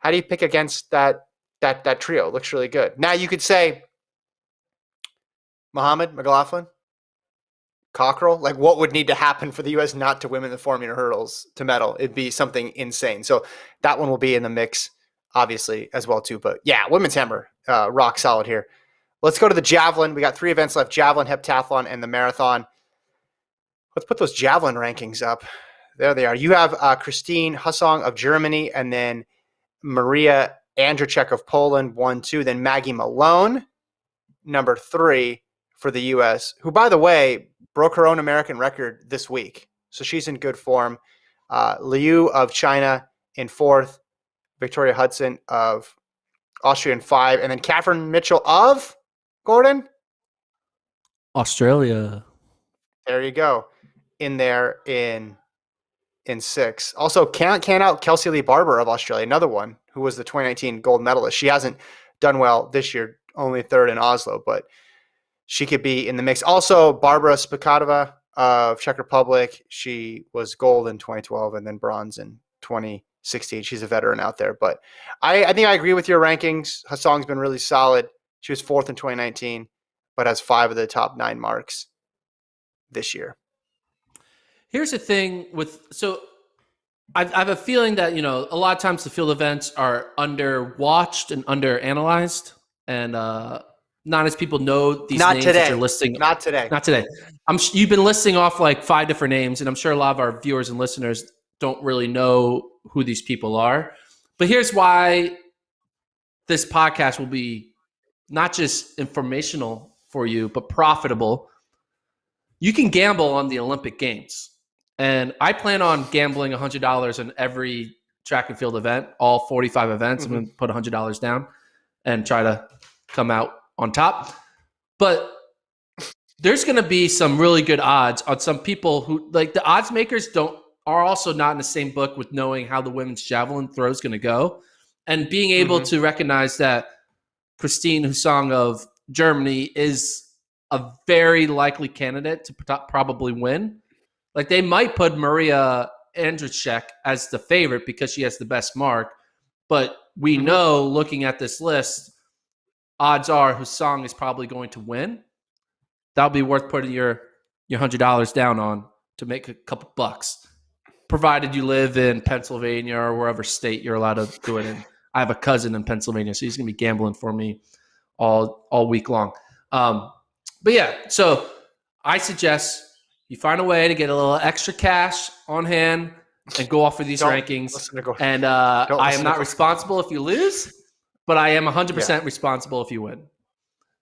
pick against that trio? It looks really good. Now you could say Muhammad, McLaughlin, Cockrell. Like, what would need to happen for the U.S. not to win in the 4-meter hurdles to medal? It'd be something insane. So that one will be in the mix, obviously, as well too. But yeah, women's hammer, rock solid here. Let's go to the javelin. We got 3 events left: javelin, heptathlon, and the marathon. Let's put those javelin rankings up. There they are. You have Christine Hussong of Germany, and then Maria Andrzejczyk of Poland, 1-2. Then Maggie Malone, number 3 for the U.S., who, by the way, broke her own American record this week. So she's in good form. Liu of China in 4th. Victoria Hudson of Austria in 5. And then Catherine Mitchell of Gordon? Australia. There you go. In there in 6. Also, can't out Kelsey Lee Barber of Australia, another one who was the 2019 gold medalist. She hasn't done well this year, only 3rd in Oslo, but she could be in the mix. Also, Barbara Spakatova of Czech Republic. She was gold in 2012 and then bronze in 2016. She's a veteran out there. But I think I agree with your rankings. Hussong's been really solid. She was 4th in 2019, but has 5 of the top 9 marks this year. Here's the thing I have a feeling that, a lot of times the field events are under-watched and under-analyzed, and not as people know these names that you're listing. Not today. You've been listing off like 5 different names, and I'm sure a lot of our viewers and listeners don't really know who these people are. But here's why this podcast will be not just informational for you, but profitable. You can gamble on the Olympic Games. And I plan on gambling $100 on every track and field event, all 45 events. Mm-hmm. I'm going to put $100 down and try to come out on top. But there's going to be some really good odds on some people who, like, the odds makers are also not in the same book with knowing how the women's javelin throw is going to go, and being able to recognize that Christine Hussong of Germany is a very likely candidate to probably win. Like, they might put Maria Andrzejczyk as the favorite because she has the best mark. But we know, looking at this list, odds are Husang is probably going to win. That'll be worth putting your $100 down on to make a couple bucks, provided you live in Pennsylvania or wherever state you're allowed to do it in. I have a cousin in Pennsylvania, so he's going to be gambling for me all week long. But yeah, so I suggest you find a way to get a little extra cash on hand and go off for these rankings. And I am not responsible if you lose, but I am 100% responsible if you win.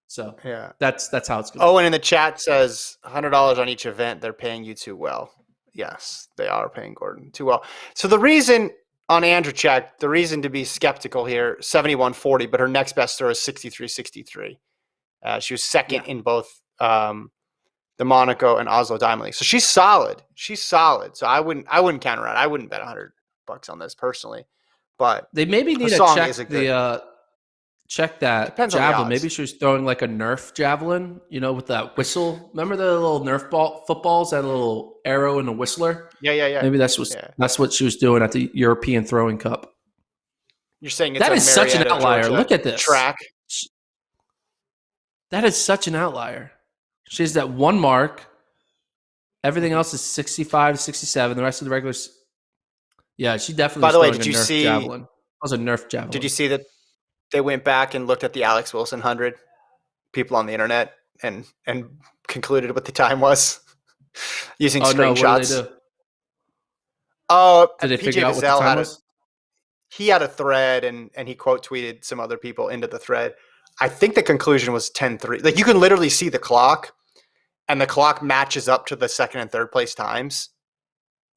So that's how it's going. Owen in the chat says $100 on each event. They're paying you too well. Yes, they are paying Gordon too well. So the reason on Andrzejczyk, the reason to be skeptical here, 71.40, but her next best throw is 63.63. She was second in both the Monaco and Oslo Diamond League. So she's solid. So I wouldn't count her out. I wouldn't bet $100 on this personally. But they maybe need to check that javelin. Maybe she was throwing like a Nerf javelin, with that whistle. Remember the little Nerf footballs, that little arrow and a whistler? Yeah. Maybe that's what she was doing at the European Throwing Cup. You're saying that is such an outlier. Look at this track. That is such an outlier. She has that one mark. Everything else is 65 to 67. The rest of the regulars. Yeah, she definitely. By the way, did you see? Javelin. That was a Nerf javelin. Did you see that they went back and looked at the Alex Wilson 100? People on the internet and concluded what the time was using screenshots. No, what did they do? Did they figure out what the time was? He had a thread and he quote tweeted some other people into the thread. I think the conclusion was 10:03. Like, you can literally see the clock, and the clock matches up to the second and third place times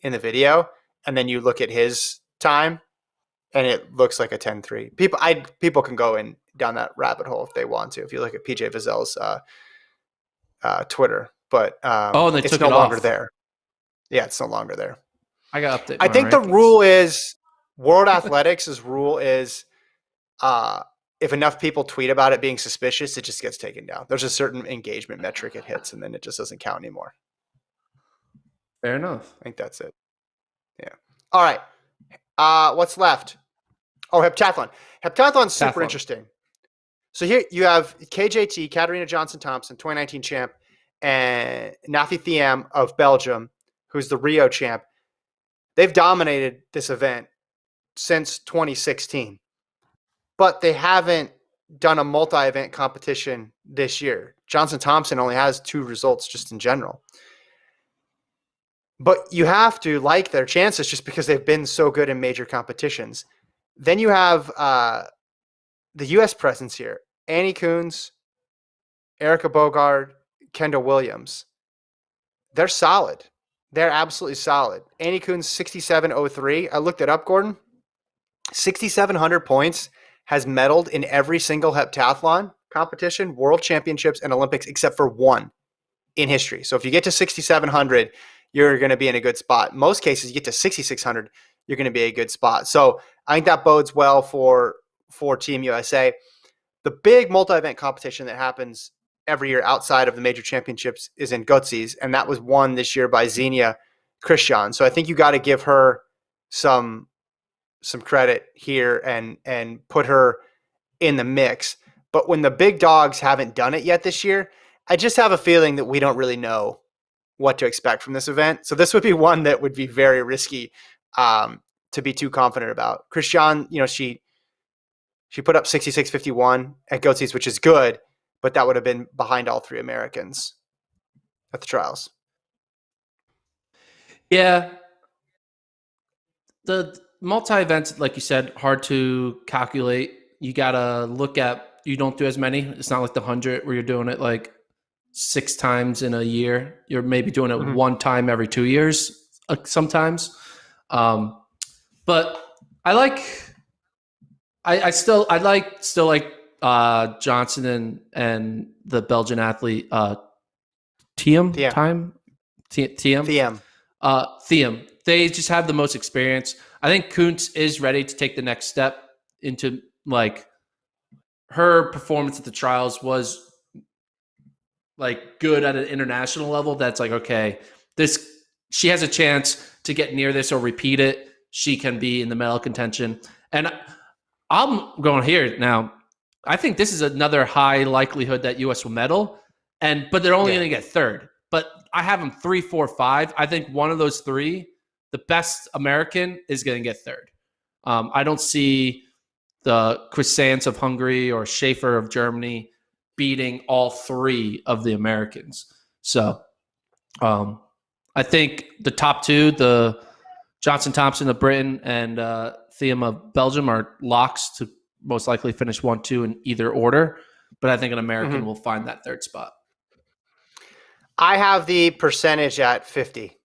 in the video. And then you look at his time, and it looks like a 10:03. People can go down that rabbit hole if they want to. If you look at PJ Vizel's Twitter, but they it's took no it longer off. there. Yeah, it's no longer there. I got updated. I think the rule is World Athletics' rule is if enough people tweet about it being suspicious, it just gets taken down. There's a certain engagement metric it hits, and then it just doesn't count anymore. Fair enough. I think that's it. Yeah. All right. What's left? Oh, heptathlon. Heptathlon's super interesting. So here you have KJT, Katarina Johnson-Thompson, 2019 champ, and Nafi Thiam of Belgium, who's the Rio champ. They've dominated this event since 2016, but they haven't done a multi-event competition this year. Johnson-Thompson only has 2 results just in general. But you have to like their chances just because they've been so good in major competitions. Then you have the U.S. presence here. Annie Coons, Erica Bogard, Kendall Williams. They're solid. They're absolutely solid. Annie Coons, 67.03. I looked it up, Gordon. 6,700 points, has medaled in every single heptathlon competition, world championships, and Olympics, except for one in history. So if you get to 6,700, you're going to be in a good spot. Most cases, you get to 6,600, you're going to be a good spot. So I think that bodes well for Team USA. The big multi-event competition that happens every year outside of the major championships is in Götzis, and that was won this year by Xenia Christian. So I think you got to give her some credit here and put her in the mix. But when the big dogs haven't done it yet this year, I just have a feeling that we don't really know what to expect from this event. So this would be one that would be very risky to be too confident about. Christian, she put up 66.51 at Götzis, which is good, but that would have been behind all 3 Americans at the trials. Yeah. The multi-events, like you said, hard to calculate. You got to look at, you don't do as many. It's not like the 100 where you're doing it like 6 times in a year. You're maybe doing it one time every 2 years sometimes. But I still like Johnson and the Belgian athlete Thiam. They just have the most experience. I think Kuntz is ready to take the next step into, like, her performance at the trials was like good at an international level. That's like, okay, she has a chance to get near this or repeat it, she can be in the medal contention. And I'm going here now. I think this is another high likelihood that U.S. will medal, but they're only going to get third. But I have them 3, 4, 5. I think one of those three, the best American, is going to get third. I don't see the Croissants of Hungary or Schaefer of Germany beating all three of the Americans. So I think the top two, the Johnson Thompson of Britain and Thiem of Belgium, are locks to most likely finish 1, 2 in either order. But I think an American will find that third spot. I have the percentage at 50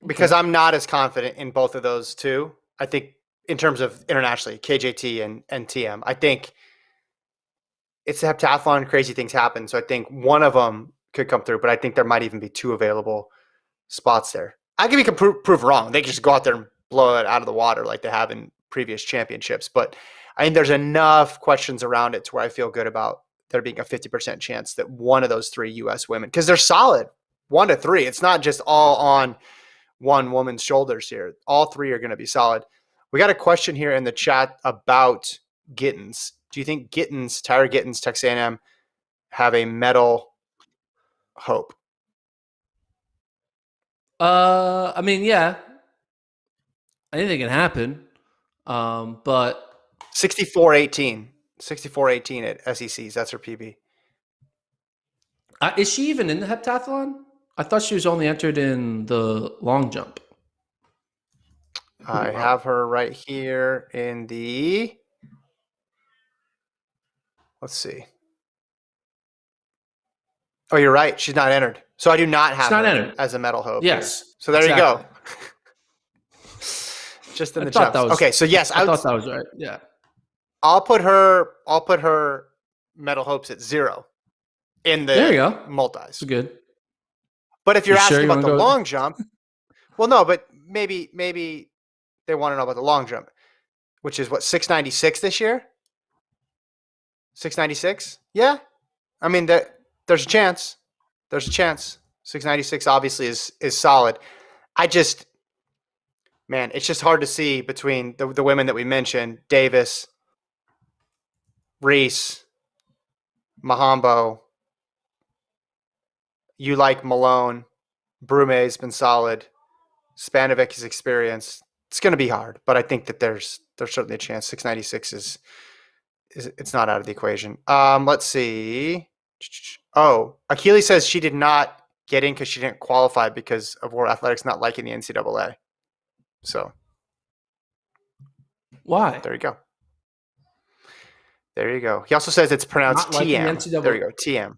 because I'm not as confident in both of those two. I think in terms of internationally, KJT and TM, I think it's a heptathlon, crazy things happen. So I think one of them could come through, but I think there might even be 2 available spots there. I could be prove wrong. They can just go out there and blow it out of the water like they have in previous championships. But I think there's enough questions around it to where I feel good about there being a 50% chance that one of those 3 U.S. women, because they're solid 1 to 3. It's not just all on one woman's shoulders here. All 3 are going to be solid. We got a question here in the chat about Gittens. Do you think Tyra Gittens, Texas A&M, have a medal hope? I mean, yeah. Anything can happen. But 64-18. 64-18 at SECs. That's her PB. Is she even in the heptathlon? I thought she was only entered in the long jump. I have her right here in the, let's see. Oh, you're right. She's not entered. So I do not have her as a medal hope. Yes. Here. So there you go. Just in the jumps. Okay, so yes, I thought that was right. Yeah. I'll put her medal hopes at 0 in the there you go. multis. That's good. But if you're asking about the long jump, well, no, but maybe they want to know about the long jump, which is what, 696 this year? 696? Yeah. I mean, there's a chance. There's a chance. 696 obviously is solid. Man, it's just hard to see between the women that we mentioned, Davis, Reese, Mahambo. You like Malone. Brume's been solid. Spanovic is experienced. It's going to be hard, but I think that there's certainly a chance. 696 is it's not out of the equation. Let's see. Oh, Achilles says she did not get in because she didn't qualify because of World Athletics not liking the NCAA. So why? There you go. There you go. He also says it's pronounced not TM. Like there you go. TM.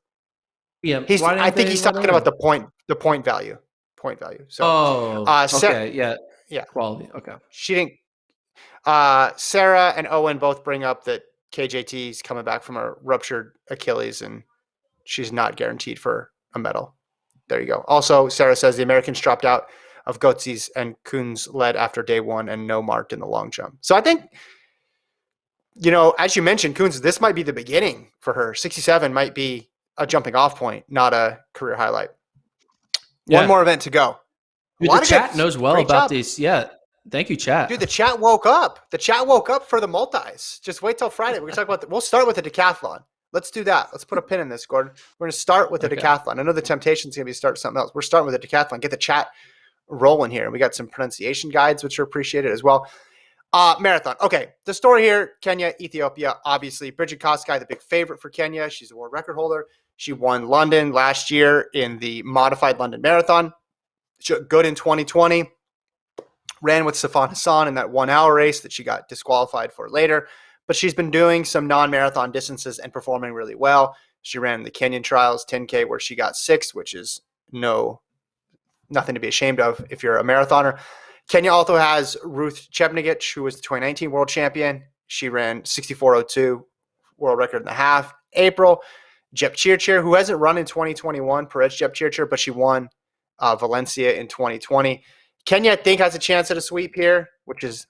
Yeah. I think he's talking about the point value. Point value. So okay. Yeah. Quality. Okay. She didn't Sarah and Owen both bring up that KJT's coming back from a ruptured Achilles and she's not guaranteed for a medal. There you go. Also, Sarah says the Americans dropped out of Goetze's and Kuhn's led after day 1 and no marked in the long jump. So I think, as you mentioned, Kuhn's, this might be the beginning for her. 67 might be a jumping off point, not a career highlight. Yeah. One more event to go. Dude, the chat knows well about these. Yeah. Thank you, chat. Dude, the chat woke up. The chat woke up for the multis. Just wait till Friday. We're going to talk about we'll start with the decathlon. Let's do that. Let's put a pin in this, Gordon. We're going to start with the decathlon. I know the temptation is going to be to start something else. We're starting with the decathlon. Get the chat rolling here. And we got some pronunciation guides, which are appreciated as well. Marathon. Okay. The story here, Kenya, Ethiopia, obviously. Bridget Kosgei, the big favorite for Kenya. She's a world record holder. She won London last year in the modified London Marathon. She looked good in 2020. Ran with Safan Hassan in that 1 hour race that she got disqualified for later. But she's been doing some non-marathon distances and performing really well. She ran the Kenyan Trials 10K where she got 6th, which is nothing to be ashamed of if you're a marathoner. Kenya also has Ruth Chepnich, who was the 2019 world champion. She ran 64:02, world record in the half. April, Jepchirchir, who hasn't run in 2021, Perez Jepchirchir, but she won Valencia in 2020. Kenya, I think, has a chance at a sweep here, which is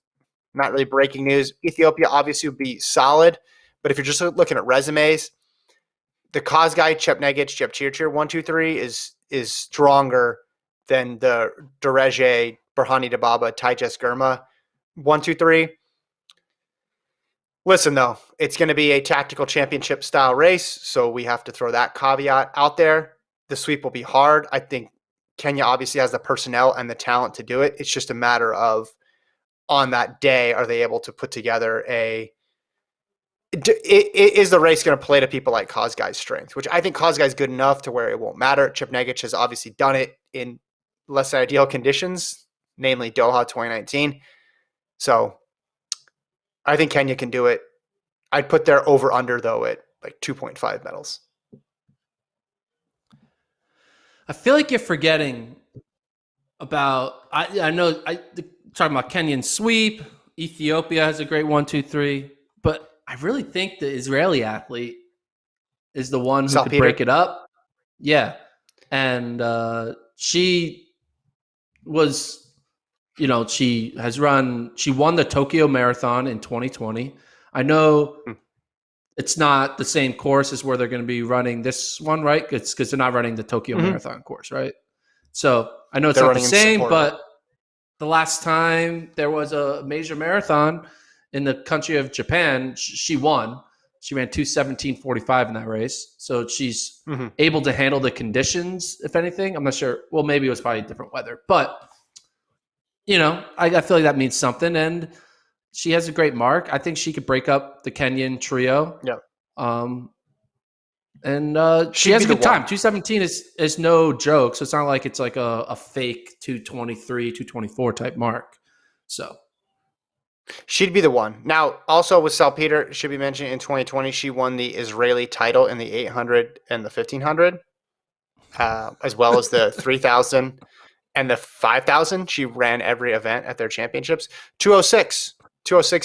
not really breaking news. Ethiopia obviously would be solid, but if you're just looking at resumes, the Kosgei, Chepnegich, Jepchirchir 1, 2, 3 is stronger than the Dereje, Berhani Dababa, Taijas Gurma 1, 2, 3. Listen, though, it's going to be a tactical championship style race, so we have to throw that caveat out there. The sweep will be hard. I think Kenya obviously has the personnel and the talent to do it. It's just a matter of, on that day, are they able to put together is the race going to play to people like Kosgei's strength, which I think Kosgei's good enough to where it won't matter. Chepnich has obviously done it in less than ideal conditions, namely Doha 2019. So I think Kenya can do it. I'd put their over-under, though, at like 2.5 medals. I feel like you're forgetting about, I know, talking about Kenyan sweep, Ethiopia has a great 1, 2, 3, but I really think the Israeli athlete is the one who could break it up. Yeah. And she was, she won the Tokyo Marathon in 2020. I know it's not the same course as where they're going to be running this one, right? It's because they're not running the Tokyo Marathon course, right? So I know it's not the same, but the last time there was a major marathon in the country of Japan, she won. She ran 2:17:45 in that race. So she's able to handle the conditions, if anything. I'm not sure. Well, maybe it was probably different weather. But, I feel like that means something. And she has a great mark. I think she could break up the Kenyan trio. Yeah. And she has a good time. 2:17 is no joke. So it's not like it's like a fake 2:23, 2:24 type mark. So she'd be the one. Now, also with Salpeter, should be mentioned, in 2020, she won the Israeli title in the 800 and the 1500, as well as the 3000 and the 5,000. She ran every event at their championships. 206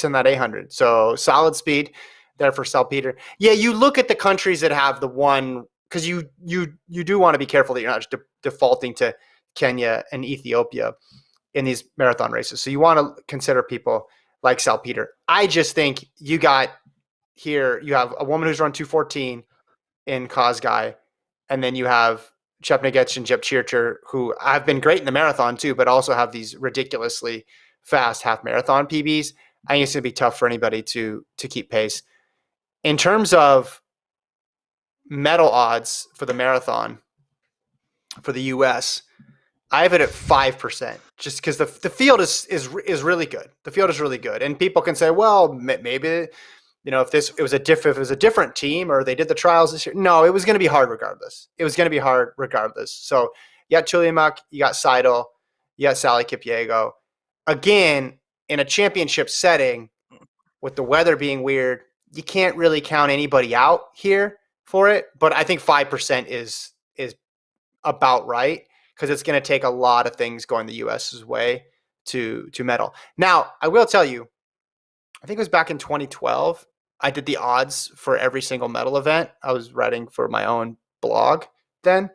in that 800. So solid speed there for Salpeter. Yeah, you look at the countries that have the one, because you do want to be careful that you're not just defaulting to Kenya and Ethiopia in these marathon races. So you want to consider people like Salpeter. I just think you have a woman who's run 2:14 in Kosgei, and then you have Chepnich and Jepchirchir, who have been great in the marathon too, but also have these ridiculously fast half marathon PBs. I think it's going to be tough for anybody to keep pace. In terms of medal odds for the marathon for the U.S., I have it at 5%, just because the field is really good. The field is really good, and people can say, well, maybe if it was a different team or they did the trials this year. No, it was going to be hard regardless. So you got Chulimak, you got Seidel, you got Sally Kipyego. Again, in a championship setting, with the weather being weird, you can't really count anybody out here for it. But I think 5% is about right, because it's going to take a lot of things going the U.S.'s way to medal. Now, I will tell you, I think it was back in 2012, I did the odds for every single medal event. I was writing for my own blog then,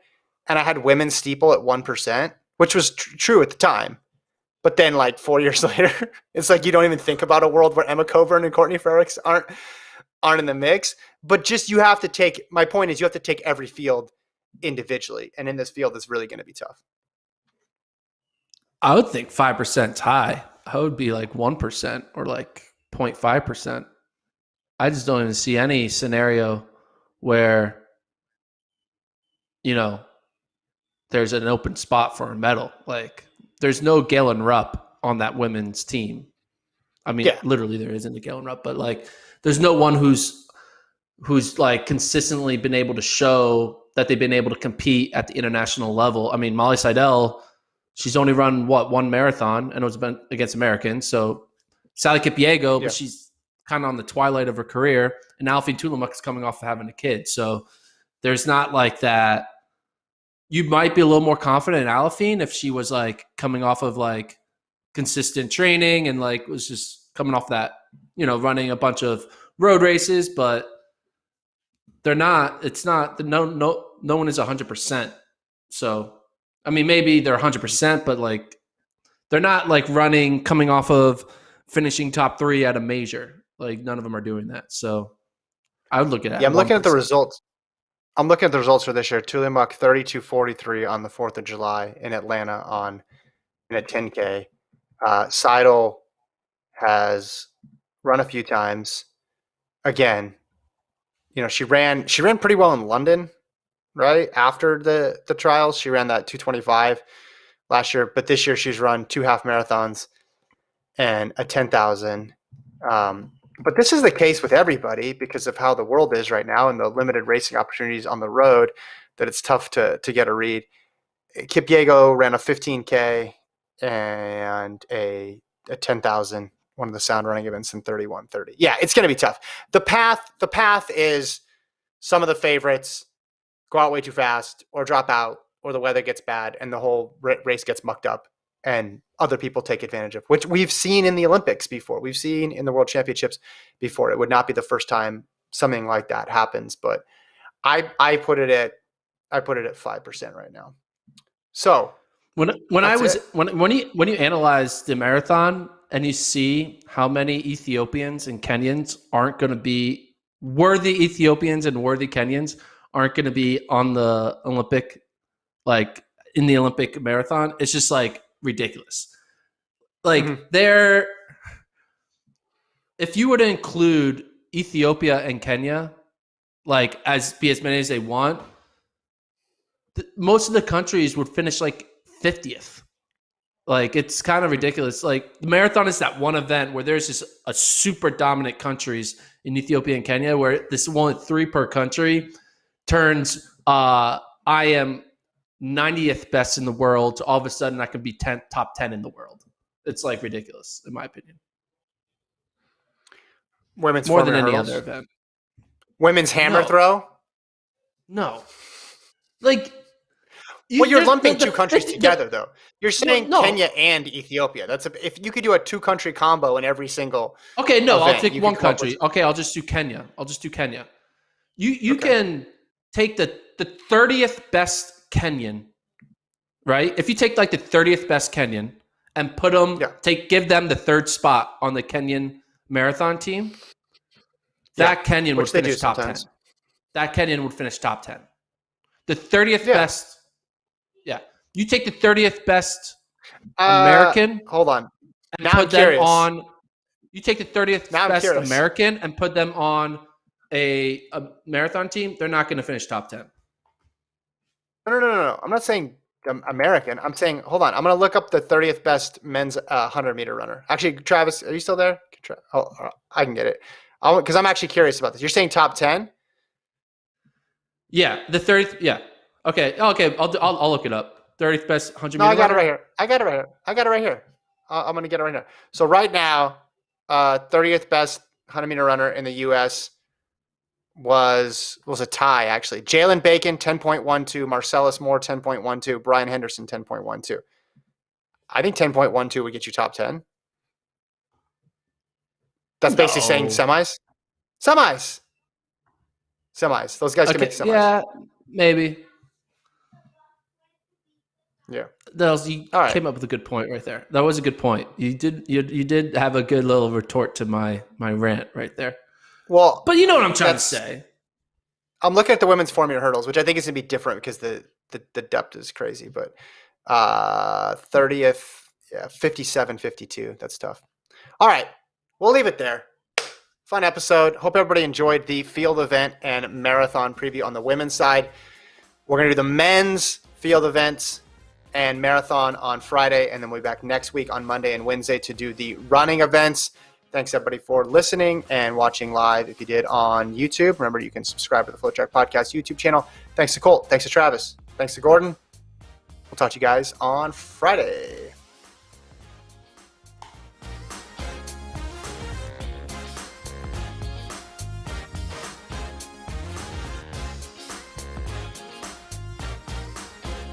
and I had women's steeple at 1%, which was true at the time. But then, like 4 years later, it's like you don't even think about a world where Emma Coburn and Courtney Frericks aren't in the mix. But just my point is you have to take every field individually. And in this field, it's really going to be tough. I would think 5% high. I would be like 1% or like 0.5%. I just don't even see any scenario where, there's an open spot for a medal. Like, there's no Galen Rupp on that women's team. I mean, literally there isn't a Galen Rupp, but like, there's no one who's like consistently been able to show that they've been able to compete at the international level. I mean, Molly Seidel, she's only run one marathon, and it was been against Americans. So Sally Kipyego, but she's kind of on the twilight of her career, and Alfie Tulimak is coming off of having a kid. So there's not like that. You might be a little more confident in Alfie if she was like coming off of like consistent training and like was just coming off that, running a bunch of road races, but they're not. It's not. No one is 100%. So, I mean, maybe they're 100%, but like they're not like coming off of finishing top 3 at a major. Like none of them are doing that. So I would look at it. Yeah, I'm looking at the results. I'm looking at the results for this year. Tuliamuk 32:43 on the 4th of July in Atlanta in a 10K. Seidel has run a few times. Again, she ran pretty well in London, right? After the trials, she ran that 2:25 last year, but this year she's run 2 half marathons and a 10,000. But this is the case with everybody because of how the world is right now and the limited racing opportunities on the road, that it's tough to get a read. Kipyego ran a 15K and a 10,000, one of the sound running events in 31:30. Yeah, it's going to be tough. The path is some of the favorites go out way too fast or drop out or the weather gets bad and the whole race gets mucked up and other people take advantage of, which we've seen in the Olympics before. We've seen in the World Championships before. It would not be the first time something like that happens, but I put it at 5% right now. So when you analyze the marathon and you see how many Ethiopians and Kenyans aren't going to be worthy Ethiopians and worthy Kenyans aren't going to be on the Olympic, like in the Olympic marathon, it's just like ridiculous. Like if you were to include Ethiopia and Kenya, like as many as they want, most of the countries would finish like 50th. Like it's kind of ridiculous. Like the marathon is that one event where there's just a super dominant countries in Ethiopia and Kenya, where this one 3 per country turns I am 90th best in the world to all of a sudden I could be top 10 in the world. It's like ridiculous in my opinion. Women's more than any hurdles. other event. Women's hammer throw? No. Like you're lumping 2 countries together though. You're saying Kenya and Ethiopia. If you could do a 2-country combo in every single event, I'll take one country. Okay, I'll just do Kenya. You can take the 30th best Kenyan, right? If you take like the 30th best Kenyan and put them, give them the 3rd spot on the Kenyan marathon team, that Kenyan would finish top 10. That Kenyan would finish top 10. The 30th best, you take the 30th best American. Hold on. And now put them on. You take the 30th best American and put them on a marathon team. They're not going to finish top 10. No. I'm not saying American. I'm saying, hold on. I'm going to look up the 30th best men's 100-meter runner. Actually, Travis, are you still there? I can get it. Because I'm actually curious about this. You're saying top 10? Yeah, the 30th. Yeah. Okay. I'll look it up. 30th best 100-meter. No, I got it right here. I'm going to get it right now. So right now, 30th best 100-meter runner in the U.S. was a tie, actually. Jalen Bacon, 10.12. Marcellus Moore, 10.12. Brian Henderson, 10.12. I think 10.12 would get you top 10. That's basically saying semis. Semis. Those guys can make semis. Yeah, maybe. Yeah. You came up with a good point right there. That was a good point. You did have a good little retort to my rant right there. Well, but you know what I'm trying to say. I'm looking at the women's 4-meter hurdles, which I think is going to be different because the depth is crazy. But 30th, 57-52. That's tough. All right, we'll leave it there. Fun episode. Hope everybody enjoyed the field event and marathon preview on the women's side. We're going to do the men's field events and marathon on Friday, and then we'll be back next week on Monday and Wednesday to do the running events. Thanks, everybody, for listening and watching live. If you did on YouTube, remember you can subscribe to the FloTrack Podcast YouTube channel. Thanks to Colt. Thanks to Travis. Thanks to Gordon. We'll talk to you guys on Friday.